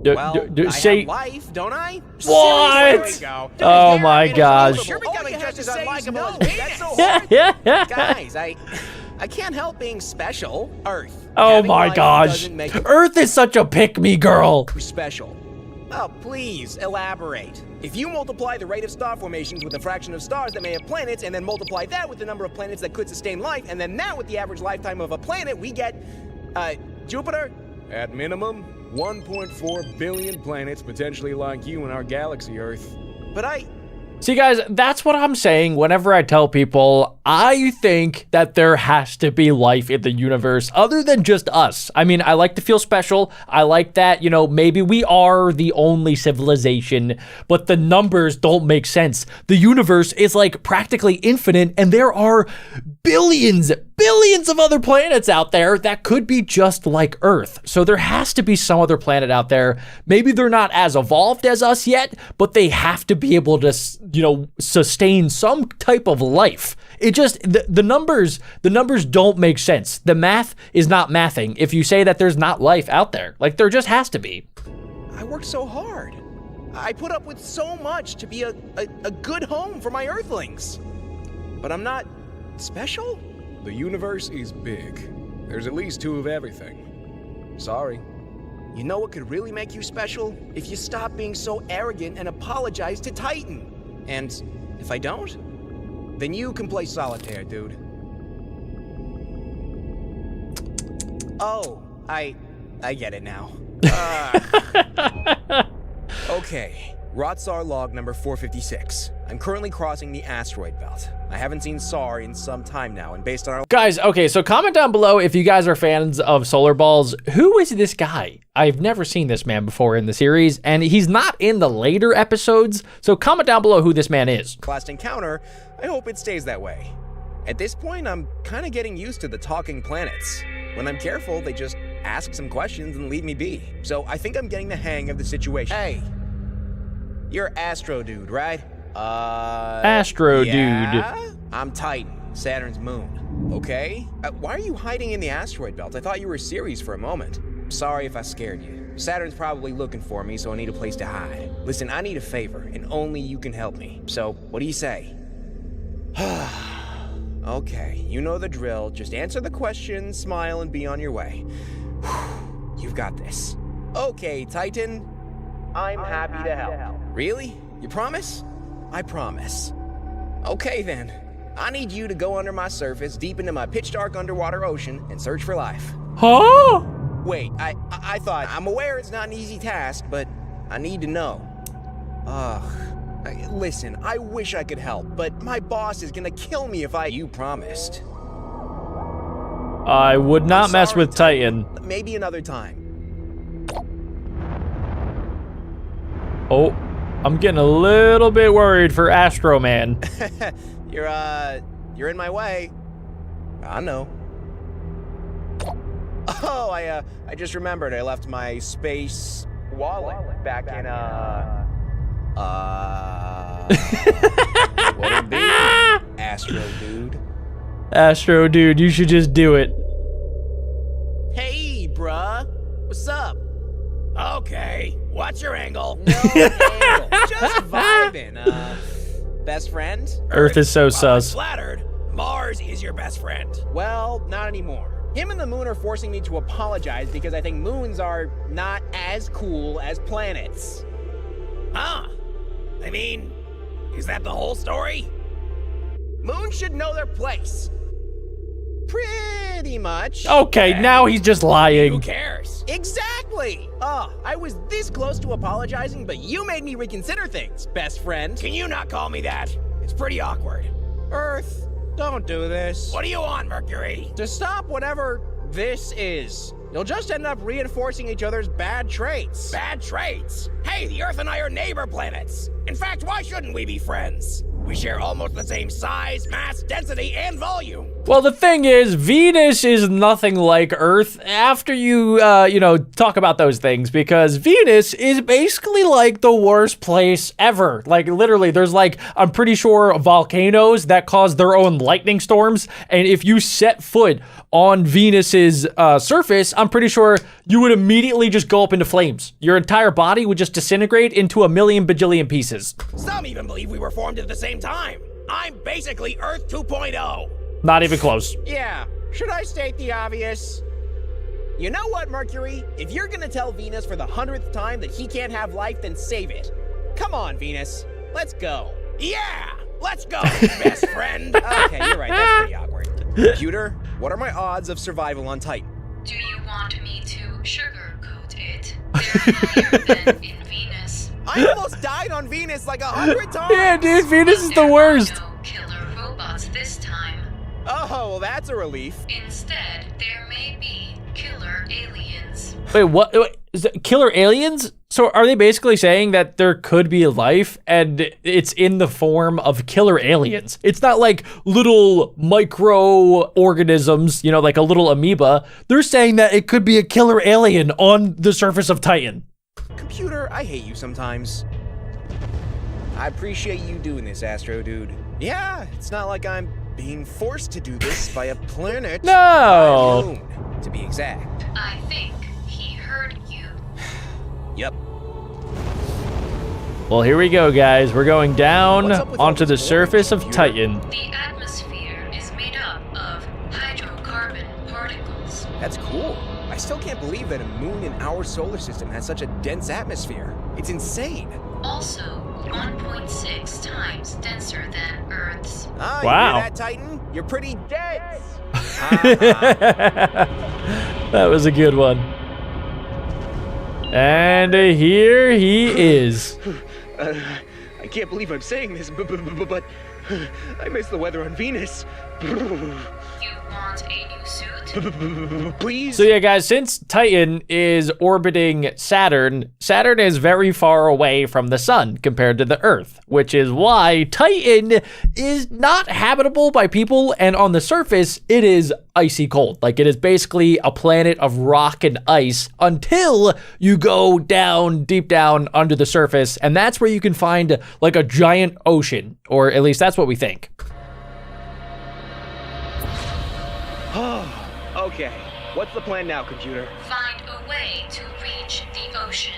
Well, I have life, don't I? What? Seriously, there we go. Oh my gosh. You're becoming just as unlikable as me. That's so hard. Guys, I can't help being special. Earth. Oh Having my life gosh. doesn't make you Earth is such a pick-me girl. special. Oh, please, elaborate. If you multiply the rate of star formations with the fraction of stars that may have planets, and then multiply that with the number of planets that could sustain life, and then that with the average lifetime of a planet, we get, Jupiter? At minimum, 1.4 billion planets potentially like you in our galaxy, Earth. But See, guys, that's what I'm saying whenever I tell people I think that there has to be life in the universe other than just us. I mean, I like to feel special. I like that, you know, maybe we are the only civilization, but the numbers don't make sense. The universe is like practically infinite, and there are billions of other planets out there that could be just like Earth. So there has to be some other planet out there. Maybe they're not as evolved as us yet, but they have to be able to, you know, sustain some type of life. It just, the numbers don't make sense. The math is not mathing if you say that there's not life out there. Like, there just has to be. I worked so hard. I put up with so much to be a good home for my Earthlings. But I'm not special? The universe is big. There's at least 2 of everything. Sorry. You know what could really make you special? If you stop being so arrogant and apologize to Titan. And if I don't, then you can play solitaire, dude. Oh, I get it now. Okay, Rotsar log number 456. I'm currently crossing the asteroid belt. I haven't seen SAR in some time now, and based on our— Guys, okay, so comment down below if you guys are fans of solar balls. Who is this guy? I've never seen this man before in the series, and he's not in the later episodes, so comment down below who this man is. last encounter, I hope it stays that way. At this point, I'm kind of getting used to the talking planets. When I'm careful, they just ask some questions and leave me be. So I think I'm getting the hang of the situation. Hey, you're Astro Dude, right? Astro yeah? Dude. I'm Titan, Saturn's moon. Okay? Why are you hiding in the asteroid belt? I thought you were serious for a moment. Sorry if I scared you. Saturn's probably looking for me, so I need a place to hide. Listen, I need a favor, and only you can help me. So, what do you say? Okay, you know the drill. Just answer the question, smile, and be on your way. You've got this. Okay, Titan. I'm happy to help. Really? You promise? I promise. Okay, then. I need you to go under my surface, deep into my pitch-dark underwater ocean, and search for life. Huh? Wait, I thought— I'm aware it's not an easy task, but I need to know. Listen, I wish I could help, but my boss is gonna kill me if You promised. I would not mess with Titan. Maybe another time. Oh, I'm getting a little bit worried for Astro Man. You're in my way. I know. Oh, I just remembered I left my space wallet back in, what it be? Astro Dude. Astro Dude, you should just do it. Hey, bruh. What's up? Okay, what's your angle? No angle. Just vibing. Best friend? Earth is so sus. I'm flattered. Mars is your best friend. Well, not anymore. Him and the moon are forcing me to apologize because I think moons are not as cool as planets. Huh? I mean, is that the whole story? Moons should know their place. Pretty much. Okay, now he's just lying. Who cares? Exactly. I was this close to apologizing, but you made me reconsider things, best friend. Can you not call me that? It's pretty awkward. Earth, don't do this. What do you want, Mercury? To stop whatever this is. You'll just end up reinforcing each other's bad traits. Bad traits? Hey, the Earth and I are neighbor planets. In fact, why shouldn't we be friends? We share almost the same size, mass, density, and volume. Well, the thing is, Venus is nothing like Earth after you, talk about those things, because Venus is basically like the worst place ever. Like, literally, there's like, I'm pretty sure, volcanoes that cause their own lightning storms, and if you set foot on Venus's surface, I'm pretty sure you would immediately just go up into flames. Your entire body would just disintegrate into a million bajillion pieces. Some even believe we were formed at the same time. I'm basically Earth 2.0. Not even close. Yeah, should I state the obvious? You know what, Mercury? If you're gonna tell Venus for the 100th time that he can't have life, then save it. Come on, Venus. Let's go. Yeah, let's go, best friend. Okay, you're right, that's pretty awkward. Computer, what are my odds of survival on Titan? Do you want me to sugarcoat it? They're higher than in Venus. I almost died on Venus like 100 times. Yeah, dude, Venus is the worst. No killer robots this time. Oh, well, that's a relief. Instead, there may be killer aliens. Wait, what? Wait, is it killer aliens? So are they basically saying that there could be life and it's in the form of killer aliens? It's not like little microorganisms, you know, like a little amoeba. They're saying that it could be a killer alien on the surface of Titan. Computer, I hate you sometimes. I appreciate you doing this, Astro Dude. Yeah, it's not like I'm being forced to do this by a planet. No. By a moon, to be exact. I think he heard you. Yep. Well, here we go, guys. We're going down What's up with onto all the this surface of orange, Titan. The atmosphere is made up of hydrocarbon particles. That's cool. I still can't believe that a moon in our solar system has such a dense atmosphere. It's insane. Also, 1.6 times denser than Earth's. Ah, Wow. You hear that, Titan? You're pretty dense. That was a good one. And here he is. I can't believe I'm saying this, but I miss the weather on Venus. You want a new suit? Please? So yeah, guys, since Titan is orbiting Saturn, Saturn is very far away from the sun compared to the Earth, which is why Titan is not habitable by people, and on the surface, it is icy cold. Like, it is basically a planet of rock and ice until you go down, deep down under the surface, and that's where you can find like a giant ocean, or at least that's what we think. Okay, what's the plan now, computer? Find a way to reach the ocean.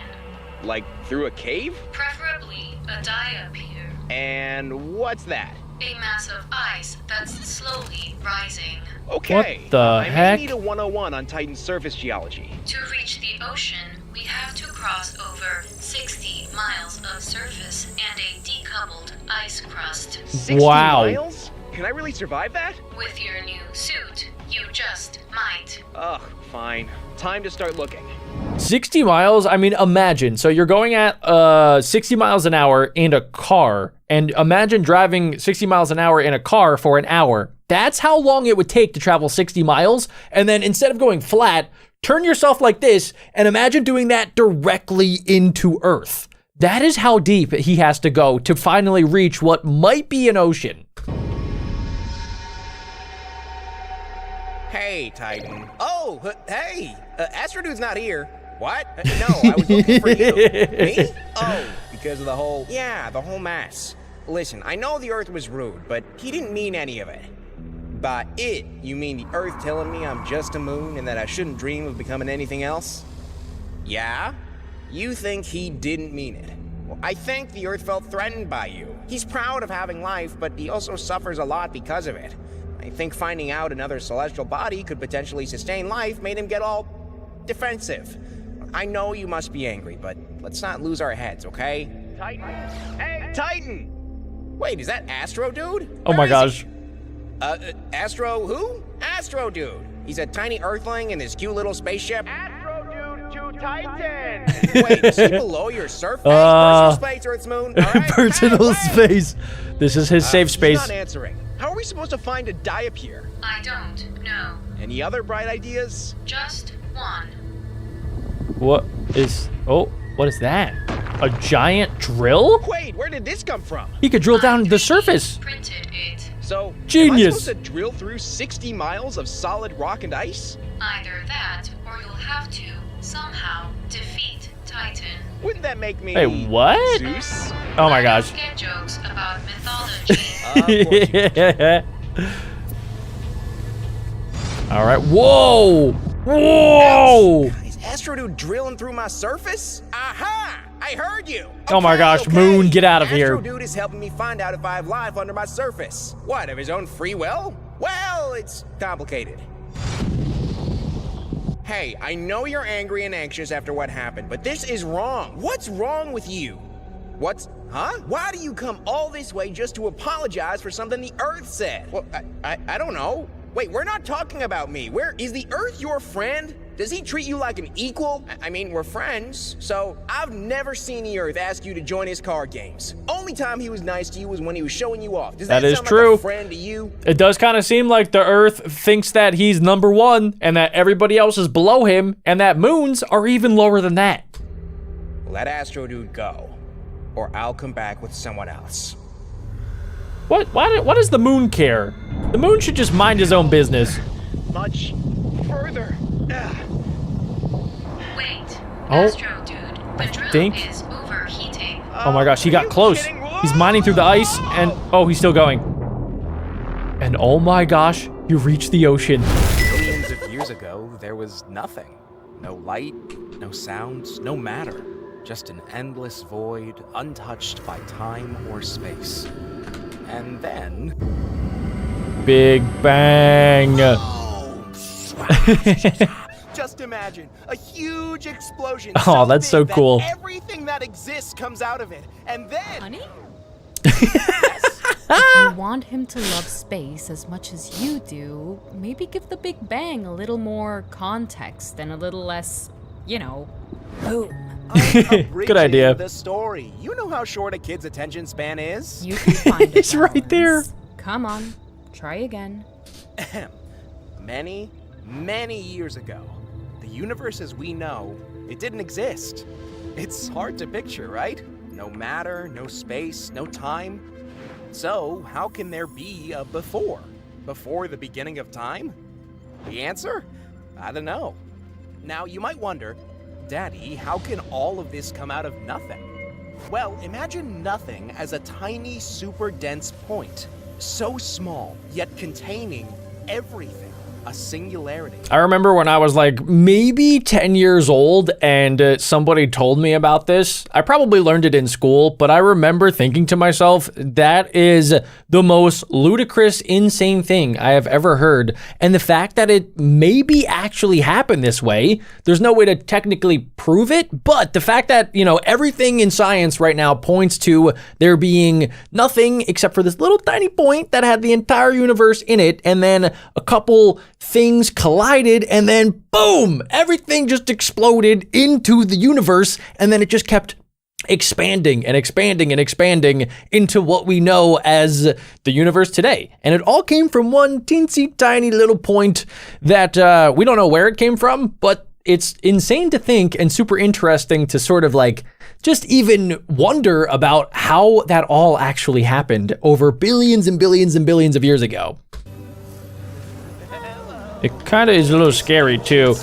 Like, through a cave? Preferably a diapir. And what's that? A mass of ice that's slowly rising. Okay. What the I heck? may need a 101 on Titan's surface geology. To reach the ocean, we have to cross over 60 miles of surface and a decoupled ice crust. 60 Wow. miles? Can I really survive that? With your new suit, you just might. Ugh, fine. Time to start looking. 60 miles? I mean, imagine. So you're going at 60 miles an hour in a car, and imagine driving 60 miles an hour in a car for an hour. That's how long it would take to travel 60 miles. And then instead of going flat, turn yourself like this, and imagine doing that directly into Earth. That is how deep he has to go to finally reach what might be an ocean. Hey, Titan. Oh, hey. Astro Dude's not here. What? No, I was looking for you. Me? Oh, because of the whole mess. Listen, I know the Earth was rude, but he didn't mean any of it. By it, you mean the Earth telling me I'm just a moon and that I shouldn't dream of becoming anything else? Yeah? You think he didn't mean it? Well, I think the Earth felt threatened by you. He's proud of having life, but he also suffers a lot because of it. I think finding out another celestial body could potentially sustain life made him get all defensive. I know you must be angry, but let's not lose our heads, okay? Titan? Hey, Titan! Wait, is that Astro Dude? Oh my gosh. Astro who? Astro Dude. He's a tiny earthling in his cute little spaceship. Astro Dude to Titan! Wait, is he below your surface? Personal space, Earth's moon. All right? Personal space. This is his safe space. He's not answering. How are we supposed to find a diapir? I don't know. Any other bright ideas? Just one. What is that? A giant drill? Wait, where did this come from? He could drill down the surface. Printed it. So, Genius. am I supposed to drill through 60 miles of solid rock and ice? Either that, or you'll have to somehow defeat Titan. Wouldn't that make me Wait, what? Zeus? Oh my gosh. Don't get jokes about mythology. All right. Whoa! Whoa! Is Astro Dude drilling through my surface? Aha! I heard you! Oh my gosh, Moon, get out of here. Astro Dude is helping me find out if I have life under my surface. What, of his own free will? Well, it's complicated. Hey, I know you're angry and anxious after what happened, but this is wrong. What's wrong with you? Huh? Why do you come all this way just to apologize for something the Earth said? Well, I don't know. Wait, we're not talking about me. Is the Earth your friend? Does he treat you like an equal? I mean, we're friends, so I've never seen the Earth ask you to join his card games. Only time he was nice to you was when he was showing you off. Does that is sound true. like a friend to you? It does kind of seem like the Earth thinks that he's number one and that everybody else is below him and that moons are even lower than that. Let Astro Dude go, or I'll come back with someone else. What does the moon care? The moon should just mind his own business. Much further. Wait, Oh, Astro Dude, the drill think. is overheating. Oh my gosh, he got close. He's mining through the ice and, oh, he's still going. And oh my gosh, you reached the ocean. Millions of years ago, there was nothing. No light, no sounds, no matter. Just an endless void, untouched by time or space. And then... Big Bang. Just imagine a huge explosion. Oh, that's so big cool. that everything that exists comes out of it, and then. Honey? If you want him to love space as much as you do, maybe give the Big Bang a little more context and a little less, you know, boom. Good idea. The story. You know how short a kid's attention span is. You can find it. It's right there. Come on, try again. Many, many years ago, the universe as we know, it didn't exist. It's hard to picture, right? No matter, no space, no time. So, how can there be a before? Before the beginning of time? The answer? I don't know. Now, you might wonder, Daddy, how can all of this come out of nothing? Well, imagine nothing as a tiny, super dense point. So small, yet containing everything. A singularity. I remember when I was like maybe 10 years old and somebody told me about this. I probably learned it in school, but I remember thinking to myself, that is the most ludicrous, insane thing I have ever heard. And the fact that it maybe actually happened this way, there's no way to technically prove it, but the fact that, you know, everything in science right now points to there being nothing except for this little tiny point that had the entire universe in it, and then a couple things collided, and then boom, everything just exploded into the universe, and then it just kept expanding and expanding and expanding into what we know as the universe today. And it all came from one teensy tiny little point that we don't know where it came from, but it's insane to think and super interesting to sort of like just even wonder about how that all actually happened over billions and billions and billions of years ago. It kind of is a little scary too.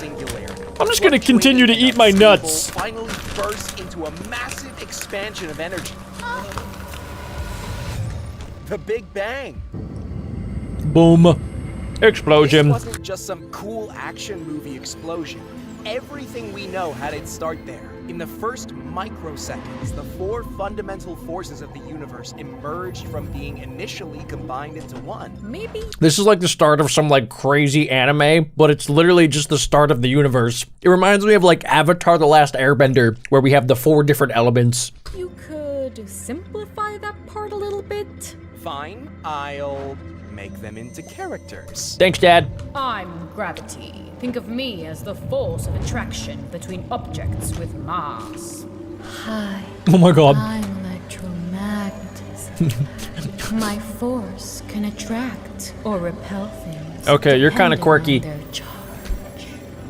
I'm just gonna continue to eat my nuts. Finally burst into a massive expansion of energy. The Big Bang. Boom. Explosion. This wasn't just some cool action movie explosion. Everything we know had its start there. In the first microseconds, the four fundamental forces of the universe emerged from being initially combined into one. Maybe. This is like the start of some like crazy anime, but it's literally just the start of the universe. It reminds me of like Avatar: The Last Airbender, where we have the four different elements. You could simplify that part a little bit. Fine, I'll make them into characters. Thanks, Dad. I'm gravity. Think of me as the force of attraction between objects with mass. Hi. Oh my god. I'm electromagnetism. My force can attract or repel things. Okay, you're kind of quirky.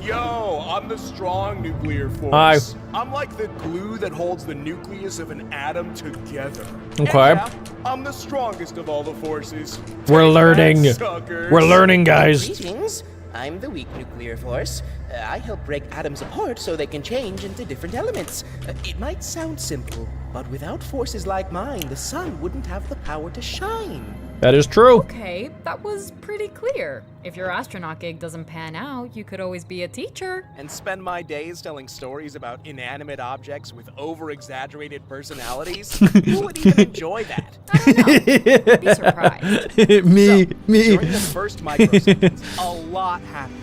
Yo, I'm the strong nuclear force. Hi. I'm like the glue that holds the nucleus of an atom together. Okay. And yeah, I'm the strongest of all the forces. We're Take learning. that, suckers. We're learning, guys. Greetings. I'm the weak nuclear force. I help break atoms apart so they can change into different elements. It might sound simple, but without forces like mine, the sun wouldn't have the power to shine. That is true. Okay, that was pretty clear. If your astronaut gig doesn't pan out, you could always be a teacher. And spend my days telling stories about inanimate objects with over-exaggerated personalities? Who would even enjoy that? I don't know. Be surprised. me. During the first microseconds, a lot happened.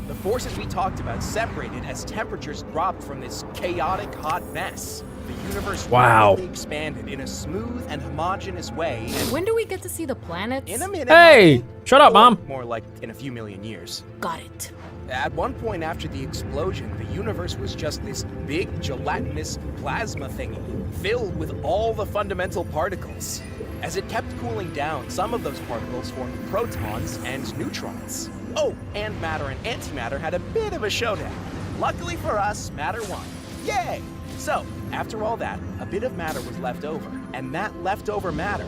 The forces we talked about separated as temperatures dropped from this chaotic hot mess. The universe rapidly expanded in a smooth and homogeneous way. And When do we get to see the planets? in a minute, Hey, Mommy. shut up, Or Mom. More like in a few million years. Got it. At one point after the explosion, the universe was just this big gelatinous plasma thingy, filled with all the fundamental particles. As it kept cooling down, some of those particles formed protons and neutrons. Oh, and matter and antimatter had a bit of a showdown. Luckily for us, matter won. Yay! So, after all that, a bit of matter was left over. And that leftover matter,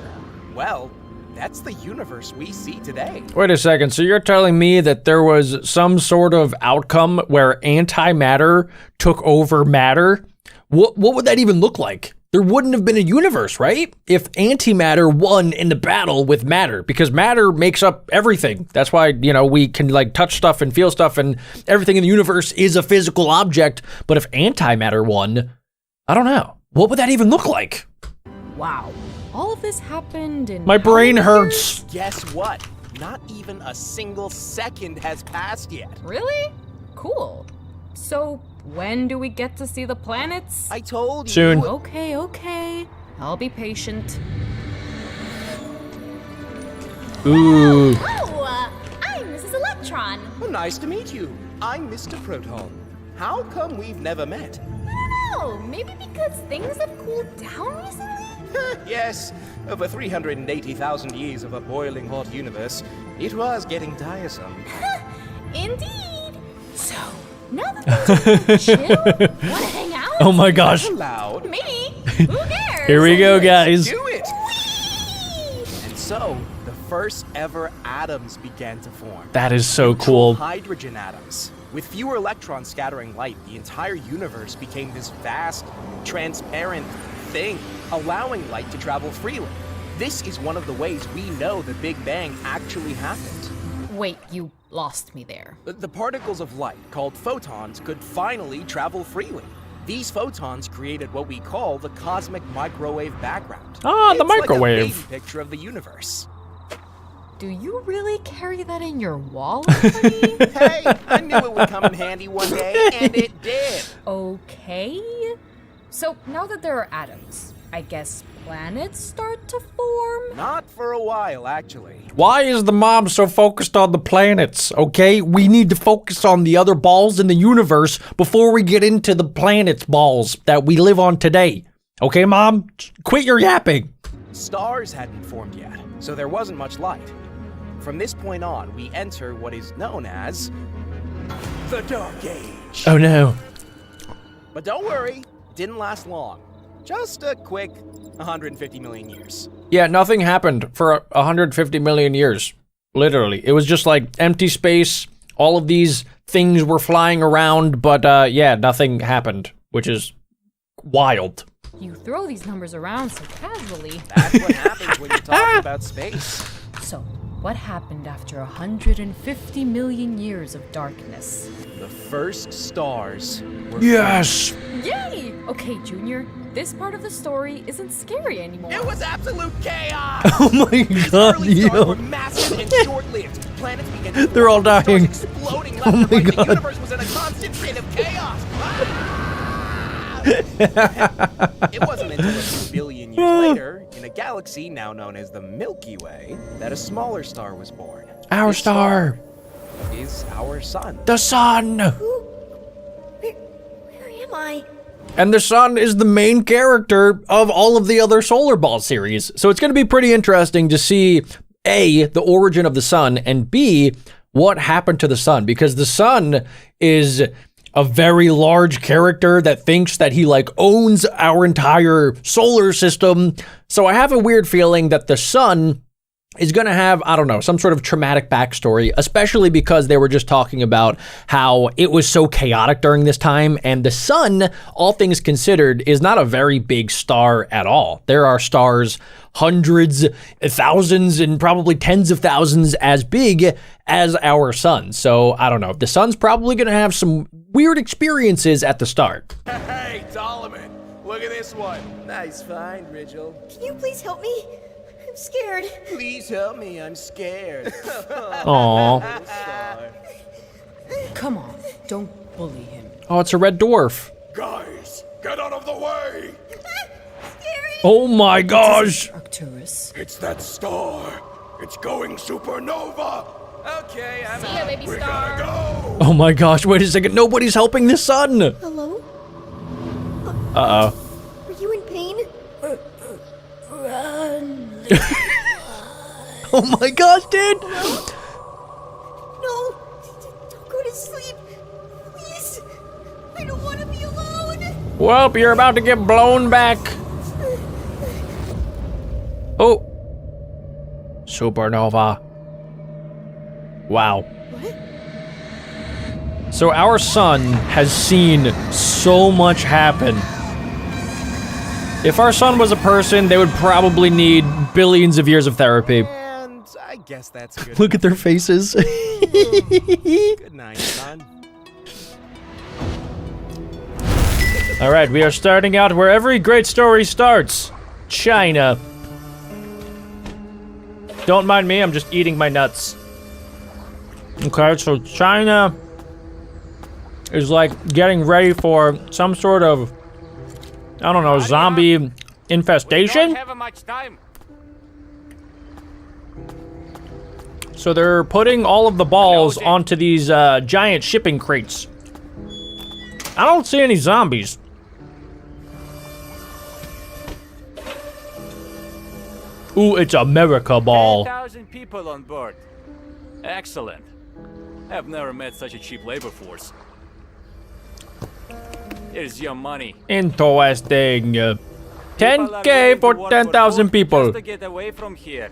well, that's the universe we see today. Wait a second, so you're telling me that there was some sort of outcome where antimatter took over matter? What would that even look like? There wouldn't have been a universe, right? If antimatter won in the battle with matter, because matter makes up everything. That's why, you know, we can like touch stuff and feel stuff and everything in the universe is a physical object. But if antimatter won, I don't know. What would that even look like? Wow. All of this happened in My brain how many years? hurts. Guess what? Not even a single second has passed yet. Really? Cool. So, when do we get to see the planets? I told you. Soon. Okay. I'll be patient. Ooh. Oh, I'm Mrs. Electron. Well, nice to meet you. I'm Mr. Proton. How come we've never met? I don't know, maybe because things have cooled down recently? Yes, over 380,000 years of a boiling hot universe, it was getting tiresome. Indeed. So, now that things are chill, wanna hang out? Oh my gosh. Loud. Maybe. Who cares? Here we go, guys. Do it! And so, the first ever atoms began to form. That is so cool. Hydrogen atoms. With fewer electrons scattering light, the entire universe became this vast, transparent thing, allowing light to travel freely. This is one of the ways we know the Big Bang actually happened. Wait, you lost me there. The particles of light, called photons, could finally travel freely. These photons created what we call the cosmic microwave background. Ah, the It's like microwave. a baby picture of the universe. Do you really carry that in your wallet, honey? Hey, I knew it would come in handy one day, and it did. Okay. So, now that there are atoms, I guess planets start to form? Not for a while, actually. Why is the mom so focused on the planets, okay? We need to focus on the other balls in the universe before we get into the planets balls that we live on today. Okay, Mom? Quit your yapping. Stars hadn't formed yet, so there wasn't much light. From this point on, we enter what is known as the Dark Age. Oh no. But don't worry, it didn't last long. Just a quick 150 million years. Yeah, nothing happened for 150 million years. Literally. It was just like empty space. All of these things were flying around, but yeah, nothing happened, which is wild. You throw these numbers around so casually. That's what happens when you're talking about space. So, what happened after 150 million years of darkness? The first stars were Yes! Yay! Okay, Junior, this part of the story isn't scary anymore. It was absolute chaos! Oh my god, Early stars were yo. massive and short-lived. Planets began to They're all form, dying. stars exploding left Oh and my right. The God. universe was in a constant state of chaos. It wasn't until a few billion years later, in a galaxy now known as the Milky Way, that a smaller star was born. Our This star. is our sun. The sun! Where am I? And the sun is the main character of all of the other Solar Ball series. So it's going to be pretty interesting to see, A, the origin of the sun, and B, what happened to the sun. Because the sun is a very large character that thinks that he like owns our entire solar system. So I have a weird feeling that the sun is going to have, I don't know, some sort of traumatic backstory, especially because they were just talking about how it was so chaotic during this time. And the sun, all things considered, is not a very big star at all. There are stars hundreds, thousands, and probably tens of thousands as big as our sun. So I don't know. The sun's probably going to have some weird experiences at the start. Hey, Solomon, look at this one. Nice find, Rigel. Can you please help me? I'm scared. Please help me, I'm scared. Aww. Don't bully him. Oh, it's a red dwarf. Guys, get out of the way! Oh my gosh! Arcturus. It's that star. It's going supernova. Okay, I'm See ya, baby We star. gotta go. Oh my gosh, wait a second. Nobody's helping the sun. Hello? Uh-oh. Are you in pain? Run. Oh my gosh, dude. No! Don't go to sleep! Please! I don't want to be alone! Well, you're about to get blown back. Oh. Supernova. Wow. So our sun has seen so much happen. If our sun was a person, they would probably need billions of years of therapy. And I guess that's good. Look at their faces. Good night, son. All right, we are starting out where every great story starts. China. Don't mind me, I'm just eating my nuts. Okay, so China is like getting ready for some sort of, I don't know, zombie infestation? We don't have much time. So they're putting all of the balls onto these giant shipping crates. I don't see any zombies. Ooh, it's America ball. 10,000 people on board. Excellent. I've never met such a cheap labor force. Here's your money. Interesting. 10K for 10,000 people. Just to get away from here.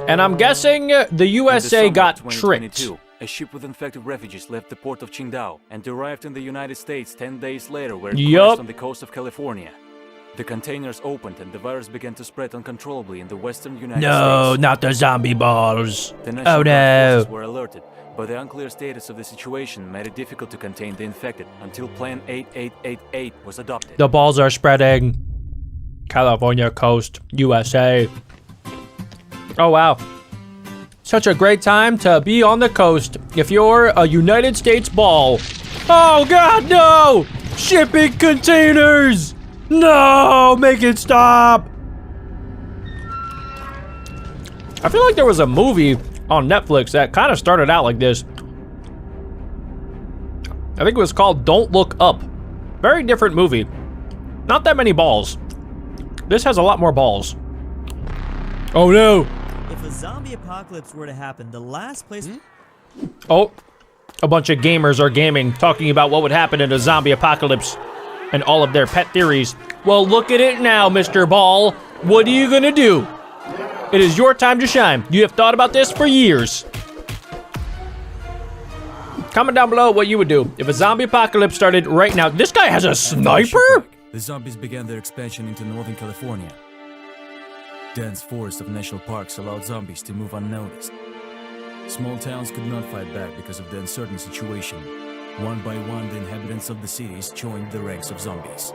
And I'm guessing the USA got tricked. A ship with infected refugees left the port of Qingdao and arrived in the United States 10 days later, where it crashed on the coast of California. The containers opened and the virus began to spread uncontrollably in the western United States. No, not the zombie balls. The National Oh Guard no. forces were alerted, but the unclear status of the situation made it difficult to contain the infected until Plan 8888 was adopted. The balls are spreading. California coast, USA. Oh wow. Such a great time to be on the coast if you're a United States ball. Oh god, no! Shipping containers! No! Make it stop! I feel like there was a movie on Netflix that kind of started out like this. I think it was called Don't Look Up. Very different movie. Not that many balls. This has a lot more balls. Oh no! If a zombie apocalypse were to happen, the last place... Oh, a bunch of gamers are gaming, talking about what would happen in a zombie apocalypse and all of their pet theories. Well, look at it now, Mr. Ball. What are you gonna do? It is your time to shine. You have thought about this for years. Comment down below what you would do if a zombie apocalypse started right now. This guy has a sniper? The zombies began their expansion into Northern California. Dense forests of national parks allowed zombies to move unnoticed. Small towns could not fight back because of the uncertain situation. One by one, the inhabitants of the cities joined the ranks of zombies.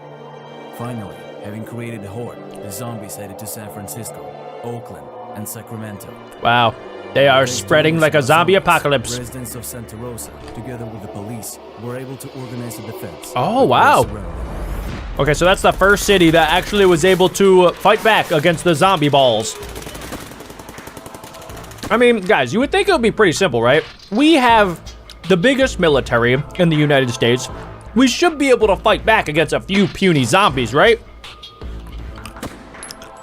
Finally, having created a horde, the zombies headed to San Francisco, Oakland, and Sacramento. Wow, they are spreading like a zombie apocalypse. Residents of Santa Rosa, together with the police, were able to organize a defense. Oh, wow. Okay, so that's the first city that actually was able to fight back against the zombie balls. I mean, guys, you would think it would be pretty simple, right? We have the biggest military in the United States. We should be able to fight back against a few puny zombies, right?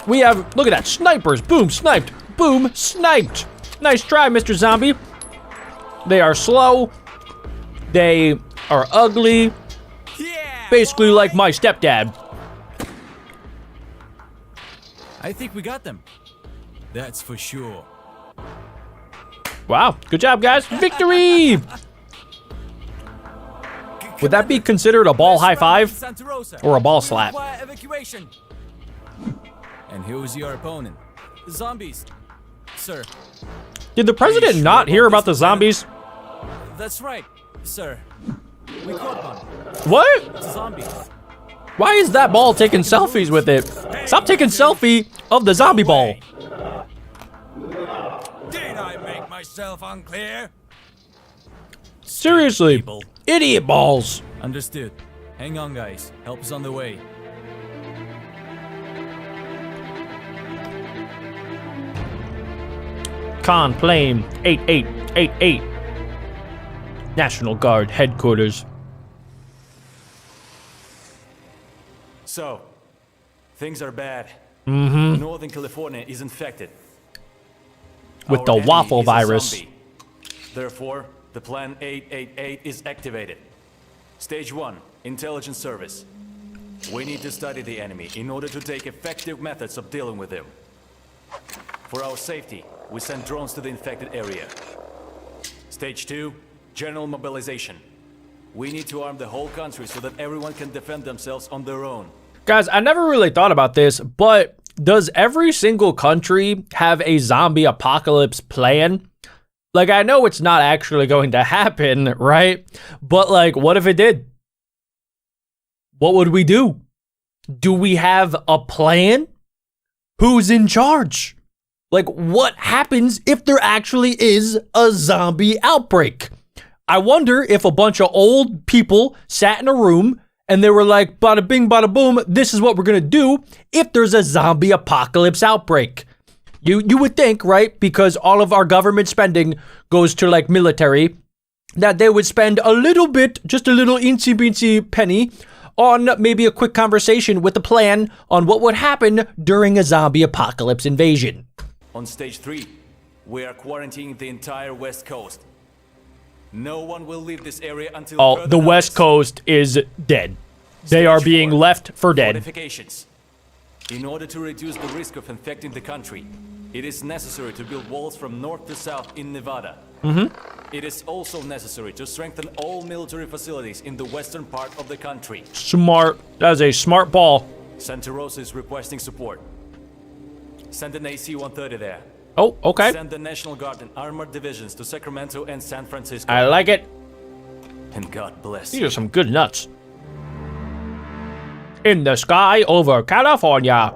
We have, look at that, snipers. Boom, sniped. Boom, sniped. Nice try, Mr. Zombie. They are slow. They are ugly. Basically like my stepdad. I think we got them. That's for sure. Wow, good job, guys. Victory! Would that be considered a ball high five? Or a ball slap? Evacuation. And who's your opponent? The zombies, sir. Did the president not hear about the zombies? That's right, sir. We caught one. What? It's a zombie. Why is that ball taking selfies with it? Stop taking selfie of the zombie ball. Did I make myself unclear? Seriously, idiot balls. Understood. Hang on, guys. Help is on the way. Con plane 8888. National Guard headquarters. So, things are bad. Mm-hmm. Northern California is infected. With Our the enemy waffle is a virus. zombie. Therefore, the Plan 888 is activated. Stage 1, Intelligence Service. We need to study the enemy in order to take effective methods of dealing with him. For our safety, we send drones to the infected area. Stage 2, General Mobilization. We need to arm the whole country so that everyone can defend themselves on their own. Guys, I never really thought about this, but does every single country have a zombie apocalypse plan? Like, I know it's not actually going to happen, right? But, like, what if it did? What would we do? Do we have a plan? Who's in charge? Like, what happens if there actually is a zombie outbreak? I wonder if a bunch of old people sat in a room and they were like, bada bing, bada boom, this is what we're gonna do if there's a zombie apocalypse outbreak. You would think, right, because all of our government spending goes to like military, that they would spend a little bit, just a little incy beensy penny on maybe a quick conversation with a plan on what would happen during a zombie apocalypse invasion. On Stage 3, we are quarantining the entire West Coast. No one will leave this area until Oh, the West Coast is dead. They are being left for dead. Fortifications. In order to reduce the risk of infecting the country, it is necessary to build walls from north to south in Nevada. It is also necessary to strengthen all military facilities in the western part of the country. Smart. That is a smart ball. Santa Rosa is requesting support. Send an AC-130 there. Oh, okay. Send the National Guard and armored divisions to Sacramento and San Francisco. I like it. And God bless. These are some good nuts. In the sky over California.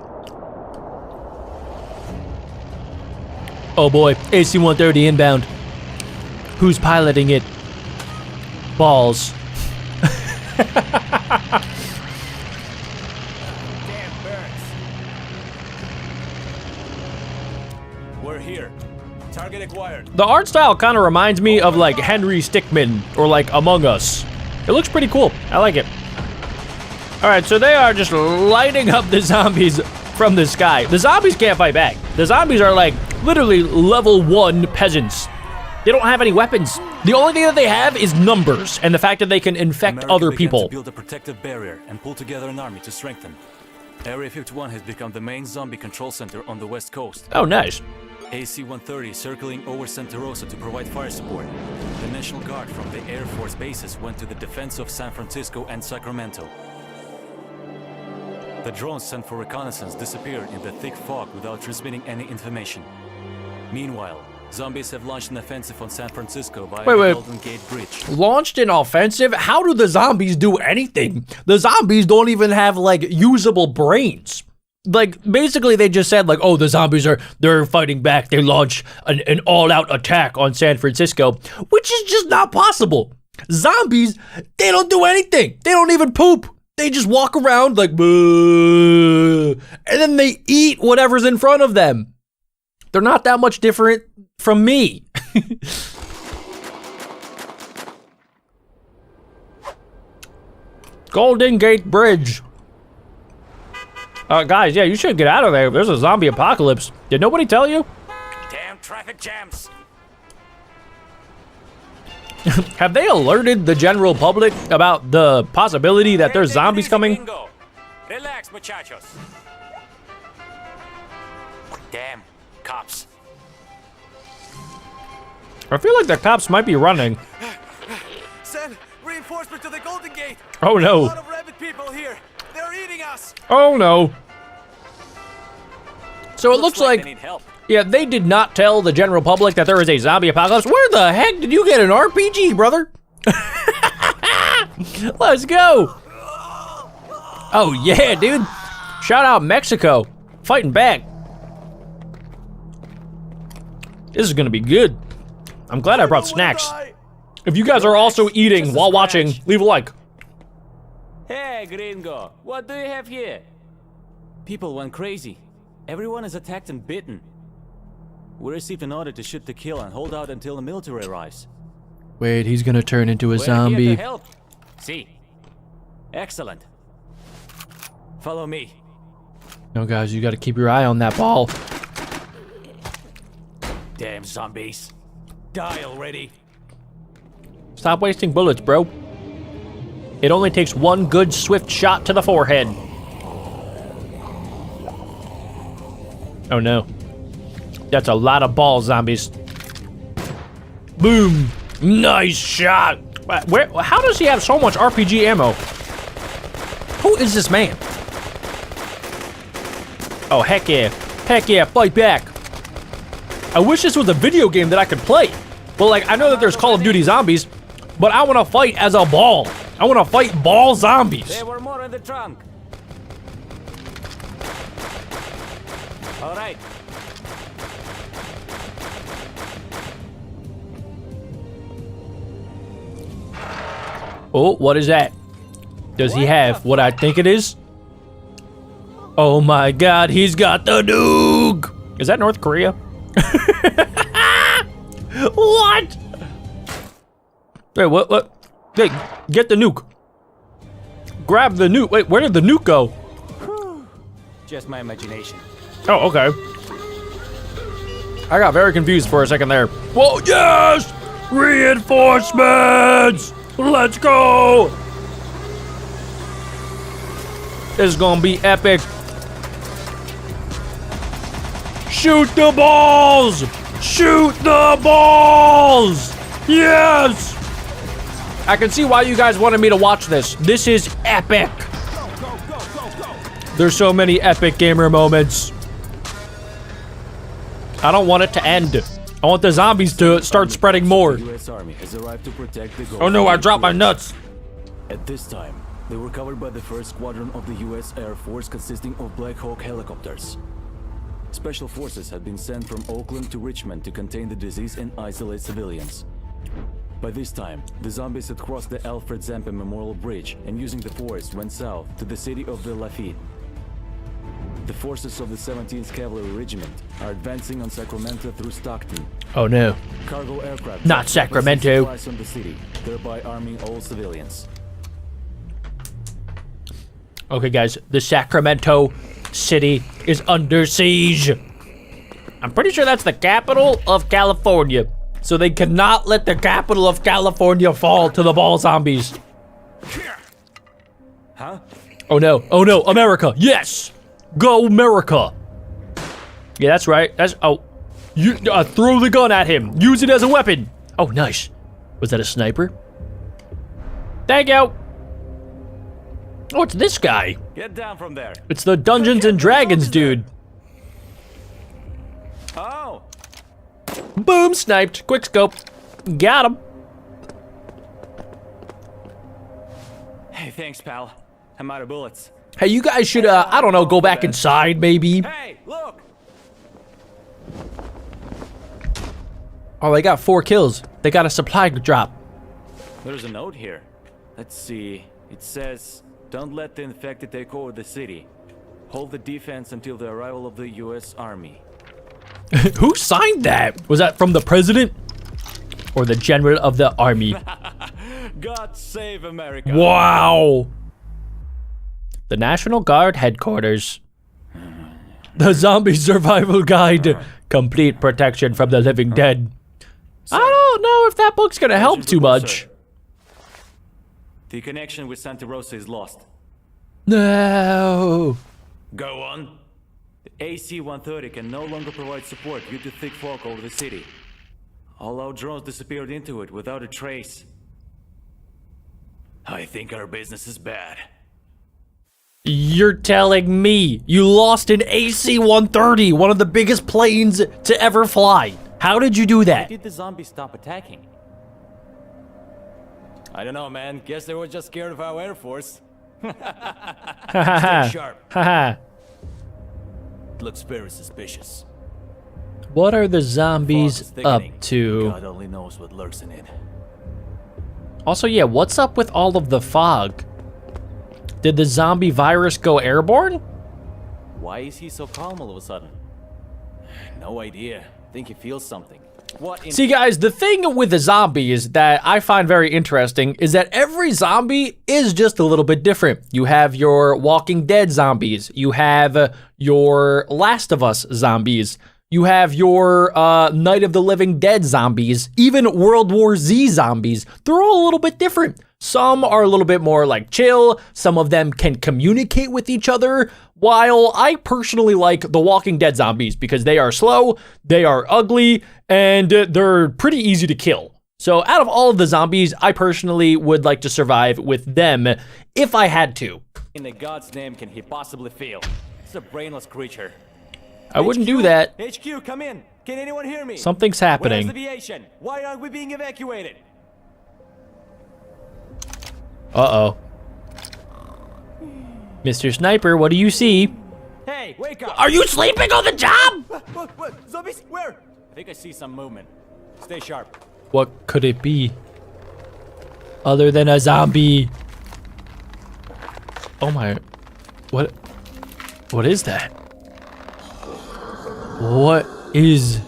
Oh boy, AC-130 inbound. Who's piloting it? Balls. We're here. Target acquired. The art style kind of reminds me of like Henry Stickmin or like Among Us. It looks pretty cool. I like it. All right, so they are just lighting up the zombies from the sky. The zombies can't fight back. The zombies are like literally level 1 peasants. They don't have any weapons. The only thing that they have is numbers and the fact that they can infect America other began people. To build a protective barrier and pull together an army to strengthen. Area 51 has become the main zombie control center on the West Coast. Oh, nice. AC-130 circling over Santa Rosa to provide fire support. The National Guard from the Air Force bases went to the defense of San Francisco and Sacramento. The drones sent for reconnaissance disappeared in the thick fog without transmitting any information. Meanwhile, zombies have launched an offensive on San Francisco via the Golden Gate Bridge. Launched an offensive? How do the zombies do anything? The zombies don't even have like usable brains. Like basically they just said like, oh, the zombies they're fighting back. They launch an all-out attack on San Francisco, which is just not possible. Zombies, they don't do anything. They don't even poop. They just walk around like, and then they eat whatever's in front of them. They're not that much different from me. Golden Gate Bridge. Guys, yeah, you should get out of there. There's a zombie apocalypse. Did nobody tell you? Damn traffic jams. Have they alerted the general public about the possibility that there's zombies coming? Relax, muchachos. Damn, cops. I feel like the cops might be running. Send reinforcement to the Golden Gate. Oh no. A lot of rabid people here. They're eating us. Oh no. So it looks like they need help. Yeah, they did not tell the general public that there is a zombie apocalypse. Where the heck did you get an RPG, brother? Let's go. Oh yeah, dude. Shout out Mexico. Fighting back. This is gonna be good. I'm glad I brought snacks. If you guys are also eating while watching, leave a like. Hey, gringo, what do you have here? People went crazy. Everyone is attacked and bitten. We received an order to shoot to kill and hold out until the military arrives. Wait, he's gonna turn into a We're zombie. here to help. See? Excellent. Follow me. No, guys, you gotta keep your eye on that ball. Damn zombies. Die already. Stop wasting bullets, bro. It only takes one good, swift shot to the forehead. Oh no. That's a lot of balls, zombies. Boom. Nice shot. How does he have so much RPG ammo? Who is this man? Oh, heck yeah. Heck yeah, fight back. I wish this was a video game that I could play. But like, I know that there's Call of Duty zombies, but I want to fight as a ball. I want to fight ball zombies. There were more in the trunk. All right. Oh, what is that? Does he have what I think it is? Oh my god, he's got the nuke! Is that North Korea? What? Wait, what? Hey, get the nuke. Grab the nuke. Wait, where did the nuke go? Just my imagination. Oh, okay. I got very confused for a second there. Whoa, yes! Reinforcements! Let's go! This is gonna be epic. Shoot the balls! Shoot the balls! Yes! I can see why you guys wanted me to watch this. This is epic. There's so many epic gamer moments. I don't want it to end. I want the zombies to start spreading more. Oh no, I dropped my nuts. At this time, they were covered by the 1st Squadron of the US Air Force consisting of Black Hawk helicopters. Special forces had been sent from Oakland to Richmond to contain the disease and isolate civilians. By this time, the zombies had crossed the Alfred Zampa Memorial Bridge and using the forest went south to the city of the Lafitte. The forces of the 17th Cavalry Regiment are advancing on Sacramento through Stockton. Oh no. Cargo aircraft not Sacramento. Supplies from the city, thereby arming all civilians. Okay guys, the Sacramento city is under siege. I'm pretty sure that's the capital of California. So they cannot let the capital of California fall to the ball zombies. Huh? Oh no, America, yes! Go America! Yeah, that's right, you throw the gun at him, use it as a weapon. Oh, nice. Was that a sniper? Thank you. Oh, it's this guy. Get down from there. It's the Dungeons and Dragons dude. Oh. Boom, sniped. Quick scope. Got him. Hey, thanks, pal. I'm out of bullets. Hey, you guys should, I don't know, go back inside, maybe. Hey, look! Oh, they got 4 kills. They got a supply drop. There's a note here. Let's see. It says, don't let the infected take over the city. Hold the defense until the arrival of the US Army. Who signed that? Was that from the president? Or the general of the army? God save America. Wow. The National Guard headquarters. The Zombie Survival Guide. Complete protection from the living dead. I don't know if that book's gonna help too much. The connection with Santa Rosa is lost. No. Go on. The AC-130 can no longer provide support due to thick fog over the city. All our drones disappeared into it without a trace. I think our business is bad. You're telling me you lost an AC-130, one of the biggest planes to ever fly. How did you do that? Why did the zombies stop attacking? I don't know, man. Guess they were just scared of our Air Force. Stay sharp. Haha. Looks very suspicious. What are the zombies up to? God only knows what lurks in it. Also, yeah, what's up with all of the fog? Did the zombie virus go airborne? Why is he so calm all of a sudden? No idea. Think he feels something. What in— See, guys, the thing with the zombies that I find very interesting is that every zombie is just a little bit different. You have your Walking Dead zombies. You have your Last of Us zombies. You have your Night of the Living Dead zombies. Even World War Z zombies. They're all a little bit different. Some are a little bit more like chill. Some of them can communicate with each other. While I personally like the Walking Dead zombies because they are slow, they are ugly, and they're pretty easy to kill. So out of all of the zombies, I personally would like to survive with them if I had to. In God's name can he possibly feel? It's a brainless creature. I wouldn't do that. HQ, come in. Can anyone hear me? Something's happening. Where's aviation? Why aren't we being evacuated? Uh-oh. Mr. Sniper, what do you see? Hey, wake up! Are you sleeping on the job? What? Zombies? Where? I think I see some movement. Stay sharp. What could it be? Other than a zombie? Oh my... What is that? What is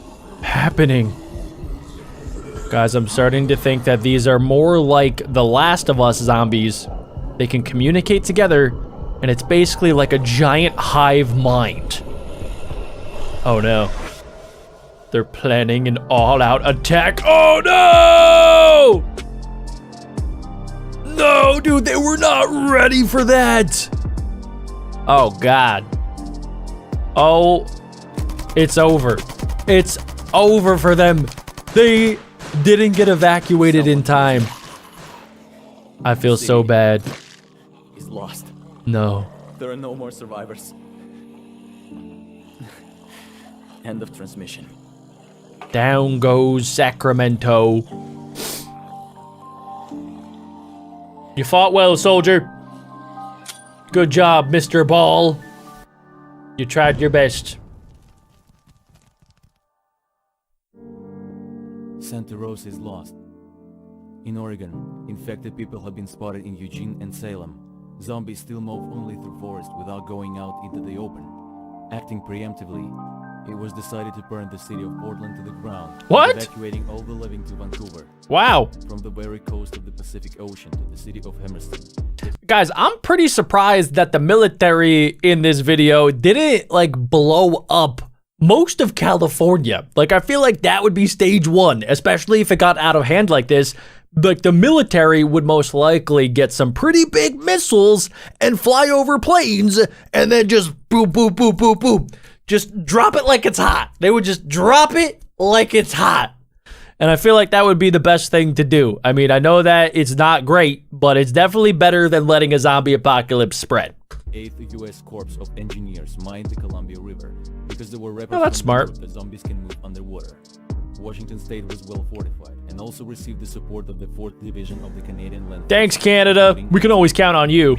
happening? Guys, I'm starting to think that these are more like the Last of Us zombies. They can communicate together, and it's basically like a giant hive mind. Oh no. They're planning an all-out attack. Oh no! No, dude, they were not ready for that. Oh God. Oh, it's over. It's over for them. They didn't get evacuated in time. I feel so bad. He's lost. No. There are no more survivors. End of transmission. Down goes Sacramento. You fought well, soldier. Good job, Mr. Ball. You tried your best. Santa Rosa is lost. In Oregon, infected people have been spotted in Eugene and Salem. Zombies still move only through forest without going out into the open. Acting preemptively, it was decided to burn the city of Portland to the ground. What? Evacuating all the living to Vancouver. Wow. From the very coast of the Pacific Ocean to the city of Hermiston. Guys, I'm pretty surprised that the military in this video didn't like blow up most of California. Like, I feel like that would be stage one, especially if it got out of hand like this. Like, the military would most likely get some pretty big missiles and fly over planes and then just boop, boop, boop, boop, boop. Just drop it like it's hot. They would just drop it like it's hot. And I feel like that would be the best thing to do. I mean, I know that it's not great, but it's definitely better than letting a zombie apocalypse spread. 8th U.S. Corps of Engineers mined the Columbia River because there were reports that's smart. that zombies can move underwater. Washington State was well fortified and also received the support of the 4th Division of the Canadian Land. Thanks, Canada. We can always count on you.